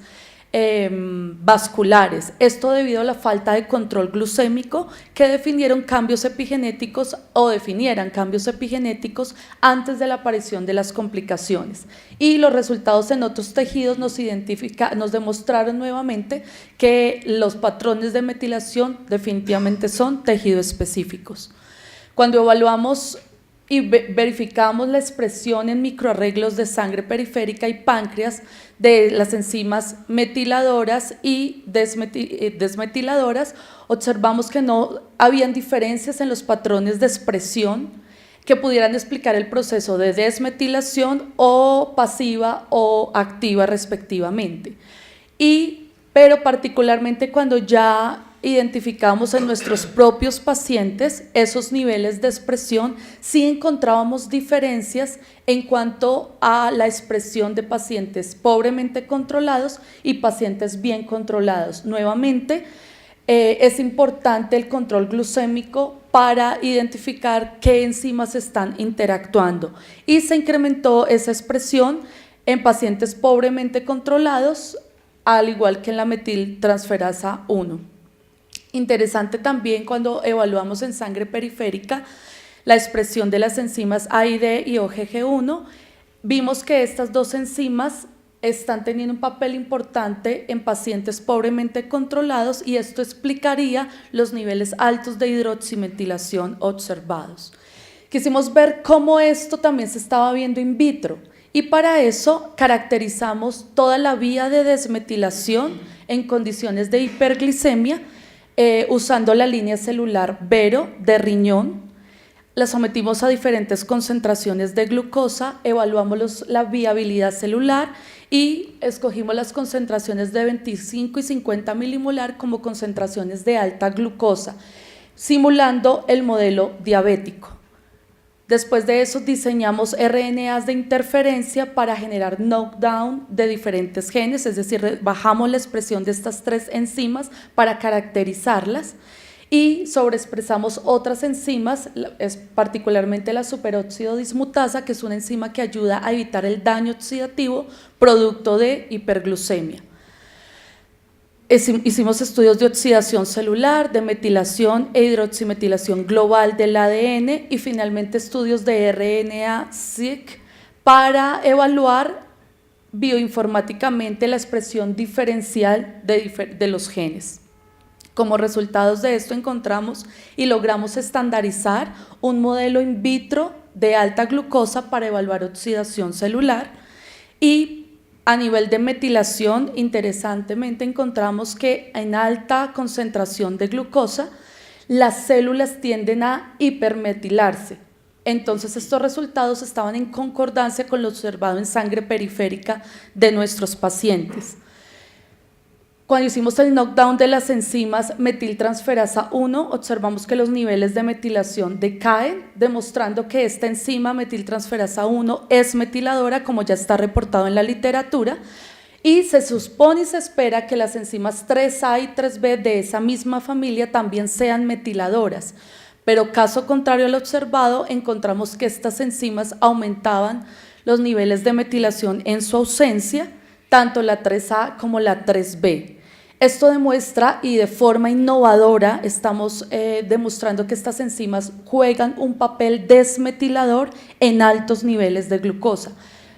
vasculares. Esto debido a la falta de control glucémico que definieran cambios epigenéticos antes de la aparición de las complicaciones. Y los resultados en otros tejidos nos demostraron nuevamente que los patrones de metilación definitivamente son tejido específicos. Cuando evaluamos y verificamos la expresión en microarreglos de sangre periférica y páncreas de las enzimas metiladoras y desmetiladoras, observamos que no habían diferencias en los patrones de expresión que pudieran explicar el proceso de desmetilación o pasiva o activa respectivamente. Pero particularmente cuando ya identificamos en nuestros propios pacientes esos niveles de expresión, sí encontrábamos diferencias en cuanto a la expresión de pacientes pobremente controlados y pacientes bien controlados. Nuevamente, es importante el control glucémico para identificar qué enzimas están interactuando, y se incrementó esa expresión en pacientes pobremente controlados, al igual que en la metiltransferasa 1. Interesante también cuando evaluamos en sangre periférica la expresión de las enzimas AID y OGG1, vimos que estas dos enzimas están teniendo un papel importante en pacientes pobremente controlados, y esto explicaría los niveles altos de hidroximetilación observados. Quisimos ver cómo esto también se estaba viendo in vitro, y para eso caracterizamos toda la vía de desmetilación en condiciones de hiperglicemia, usando la línea celular Vero de riñón. La sometimos a diferentes concentraciones de glucosa, evaluamos la viabilidad celular y escogimos las concentraciones de 25 y 50 milimolar como concentraciones de alta glucosa, simulando el modelo diabético. Después de eso diseñamos RNAs de interferencia para generar knockdown de diferentes genes, es decir, bajamos la expresión de estas tres enzimas para caracterizarlas y sobreexpresamos otras enzimas, particularmente la superóxido dismutasa, que es una enzima que ayuda a evitar el daño oxidativo producto de hiperglucemia. Hicimos estudios de oxidación celular, de metilación e hidroximetilación global del ADN y finalmente estudios de RNA-seq para evaluar bioinformáticamente la expresión diferencial de los genes. Como resultados de esto encontramos y logramos estandarizar un modelo in vitro de alta glucosa para evaluar oxidación celular, y a nivel de metilación, interesantemente encontramos que en alta concentración de glucosa, las células tienden a hipermetilarse. Entonces estos resultados estaban en concordancia con lo observado en sangre periférica de nuestros pacientes. Cuando hicimos el knockdown de las enzimas metiltransferasa 1, observamos que los niveles de metilación decaen, demostrando que esta enzima metiltransferasa 1 es metiladora, como ya está reportado en la literatura, y se supone y se espera que las enzimas 3A y 3B de esa misma familia también sean metiladoras. Pero caso contrario al observado, encontramos que estas enzimas aumentaban los niveles de metilación en su ausencia, tanto la 3A como la 3B. Esto demuestra, y de forma innovadora, estamos demostrando que estas enzimas juegan un papel desmetilador en altos niveles de glucosa.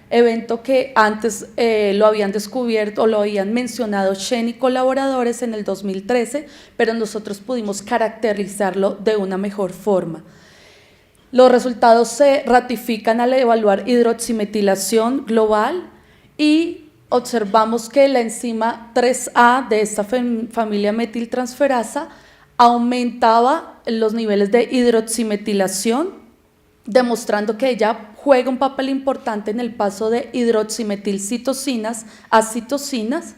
Evento que antes lo habían descubierto o lo habían mencionado Shen y colaboradores en el 2013, pero nosotros pudimos caracterizarlo de una mejor forma. Los resultados se ratifican al evaluar hidroximetilación global y observamos que la enzima 3A de esta familia metiltransferasa aumentaba los niveles de hidroximetilación, demostrando que ella juega un papel importante en el paso de hidroximetilcitocinas a citocinas,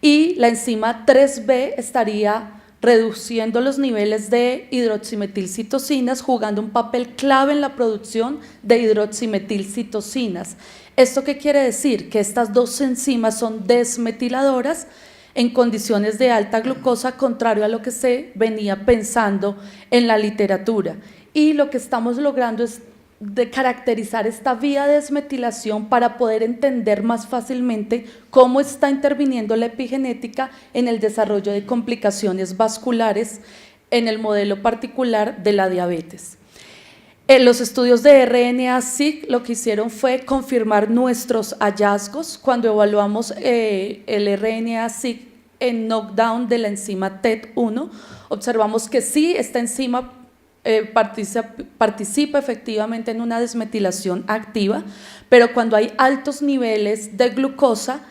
y la enzima 3B estaría reduciendo los niveles de hidroximetilcitocinas, jugando un papel clave en la producción de hidroximetilcitocinas. ¿Esto qué quiere decir? Que estas dos enzimas son desmetiladoras en condiciones de alta glucosa, contrario a lo que se venía pensando en la literatura. Y lo que estamos logrando es de caracterizar esta vía de desmetilación para poder entender más fácilmente cómo está interviniendo la epigenética en el desarrollo de complicaciones vasculares en el modelo particular de la diabetes. Los estudios de RNA-seq lo que hicieron fue confirmar nuestros hallazgos cuando evaluamos el RNA-seq en knockdown de la enzima TET1. Observamos que sí, esta enzima participa efectivamente en una desmetilación activa, pero cuando hay altos niveles de glucosa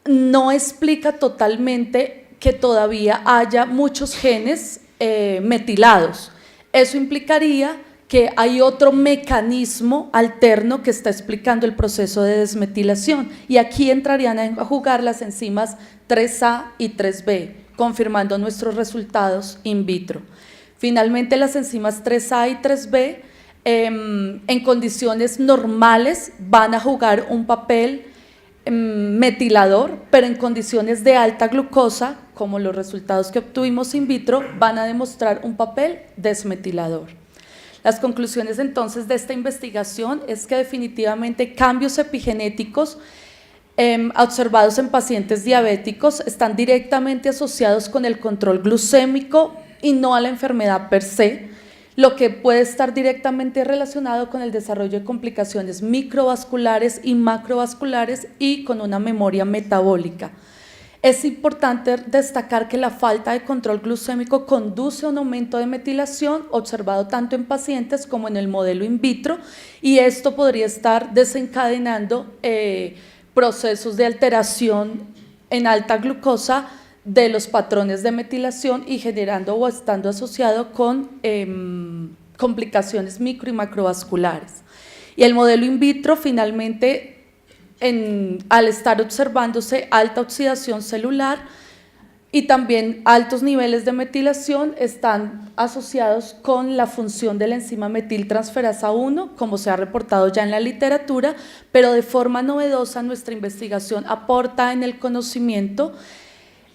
no explica totalmente que todavía haya muchos genes metilados. Eso implicaría que hay otro mecanismo alterno que está explicando el proceso de desmetilación, y aquí entrarían a jugar las enzimas 3A y 3B, confirmando nuestros resultados in vitro. Finalmente, las enzimas 3A y 3B en condiciones normales van a jugar un papel metilador, pero en condiciones de alta glucosa, como los resultados que obtuvimos in vitro, van a demostrar un papel desmetilador. Las conclusiones entonces de esta investigación es que definitivamente cambios epigenéticos observados en pacientes diabéticos están directamente asociados con el control glucémico y no a la enfermedad per se, lo que puede estar directamente relacionado con el desarrollo de complicaciones microvasculares y macrovasculares y con una memoria metabólica. Es importante destacar que la falta de control glucémico conduce a un aumento de metilación observado tanto en pacientes como en el modelo in vitro, y esto podría estar desencadenando procesos de alteración en alta glucosa de los patrones de metilación y generando o estando asociado con complicaciones micro y macrovasculares. Y el modelo in vitro finalmente, al estar observándose alta oxidación celular y también altos niveles de metilación, están asociados con la función de la enzima metiltransferasa 1, como se ha reportado ya en la literatura, pero de forma novedosa nuestra investigación aporta en el conocimiento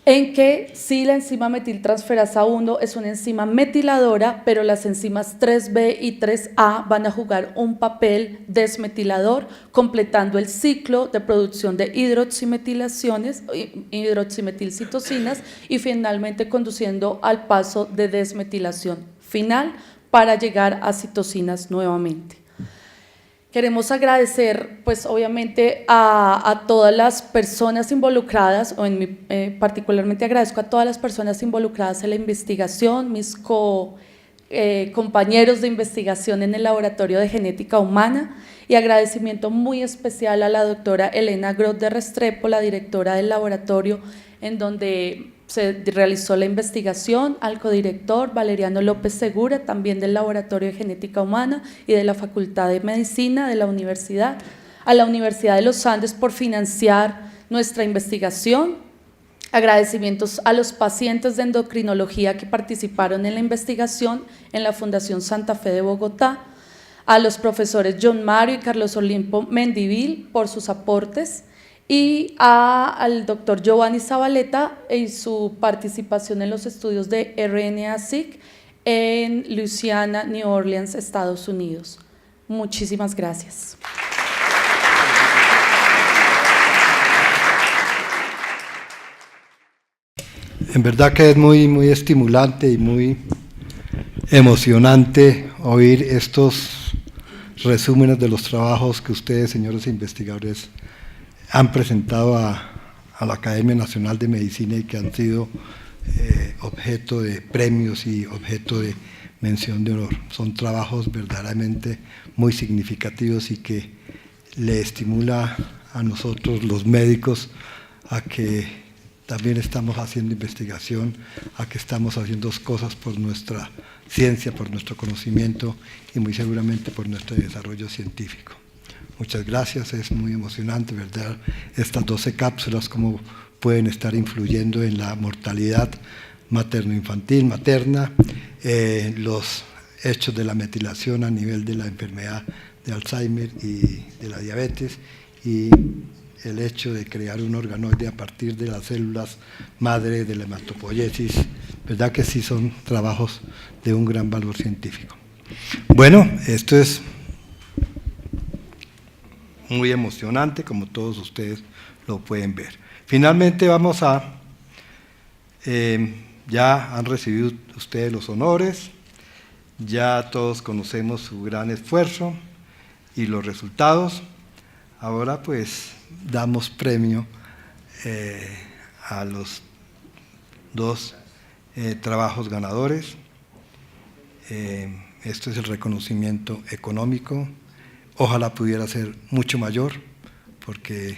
en que sí, la enzima metiltransferasa 1 es una enzima metiladora, pero las enzimas 3B y 3A van a jugar un papel desmetilador, completando el ciclo de producción de hidroximetilcitocinas y finalmente conduciendo al paso de desmetilación final para llegar a citocinas nuevamente. Queremos agradecer, pues obviamente, a todas las personas involucradas, particularmente agradezco a todas las personas involucradas en la investigación, mis compañeros de investigación en el Laboratorio de Genética Humana, y agradecimiento muy especial a la doctora Elena Groth de Restrepo, la directora del laboratorio en donde se realizó la investigación, al codirector Valeriano López Segura, también del Laboratorio de Genética Humana y de la Facultad de Medicina de la Universidad, a la Universidad de los Andes por financiar nuestra investigación. Agradecimientos a los pacientes de endocrinología que participaron en la investigación en la Fundación Santa Fe de Bogotá, a los profesores John Mario y Carlos Olimpo Mendivil por sus aportes, y al doctor Giovanni Zabaleta y su participación en los estudios de RNA-seq en Louisiana, New Orleans, Estados Unidos. Muchísimas gracias. En verdad que es muy estimulante y muy emocionante oír estos resúmenes de los trabajos que ustedes, señores investigadores, han presentado a la Academia Nacional de Medicina y que han sido objeto de premios y objeto de mención de honor. Son trabajos verdaderamente muy significativos y que le estimula a nosotros los médicos a que también estamos haciendo investigación, a que estamos haciendo cosas por nuestra ciencia, por nuestro conocimiento y muy seguramente por nuestro desarrollo científico. Muchas gracias, es muy emocionante, ¿verdad? Estas 12 cápsulas, cómo pueden estar influyendo en la mortalidad materno-infantil, materna, los hechos de la metilación a nivel de la enfermedad de Alzheimer y de la diabetes, y el hecho de crear un organoide a partir de las células madre de la hematopoiesis, ¿verdad que sí son trabajos de un gran valor científico? Bueno, esto es muy emocionante, como todos ustedes lo pueden ver. Finalmente vamos a, ya han recibido ustedes los honores, ya todos conocemos su gran esfuerzo y los resultados. Ahora pues damos premio a los dos trabajos ganadores. Esto es el reconocimiento económico. Ojalá pudiera ser mucho mayor, porque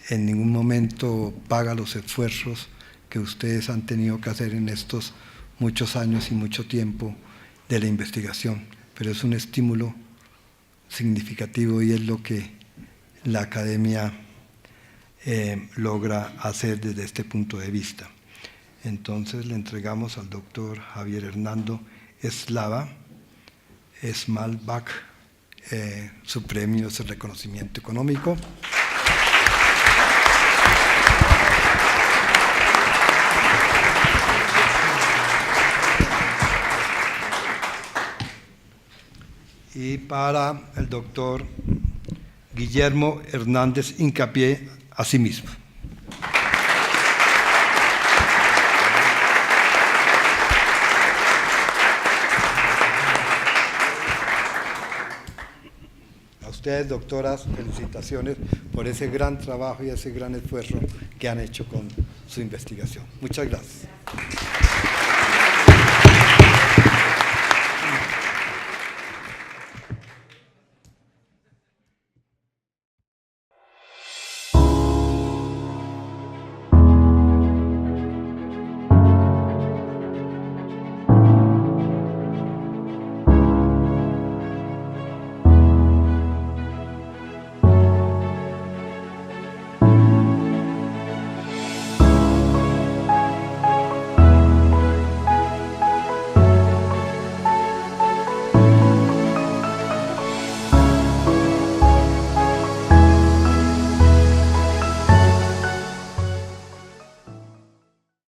en ningún momento paga los esfuerzos que ustedes han tenido que hacer en estos muchos años y mucho tiempo de la investigación, pero es un estímulo significativo y es lo que la academia logra hacer desde este punto de vista. Entonces le entregamos al doctor Javier Hernando Eslava Smalbach su premio, es el reconocimiento económico. Y para el doctor Guillermo Hernández Hincapié, a sí mismo. A ustedes, doctoras, felicitaciones por ese gran trabajo y ese gran esfuerzo que han hecho con su investigación. Muchas gracias.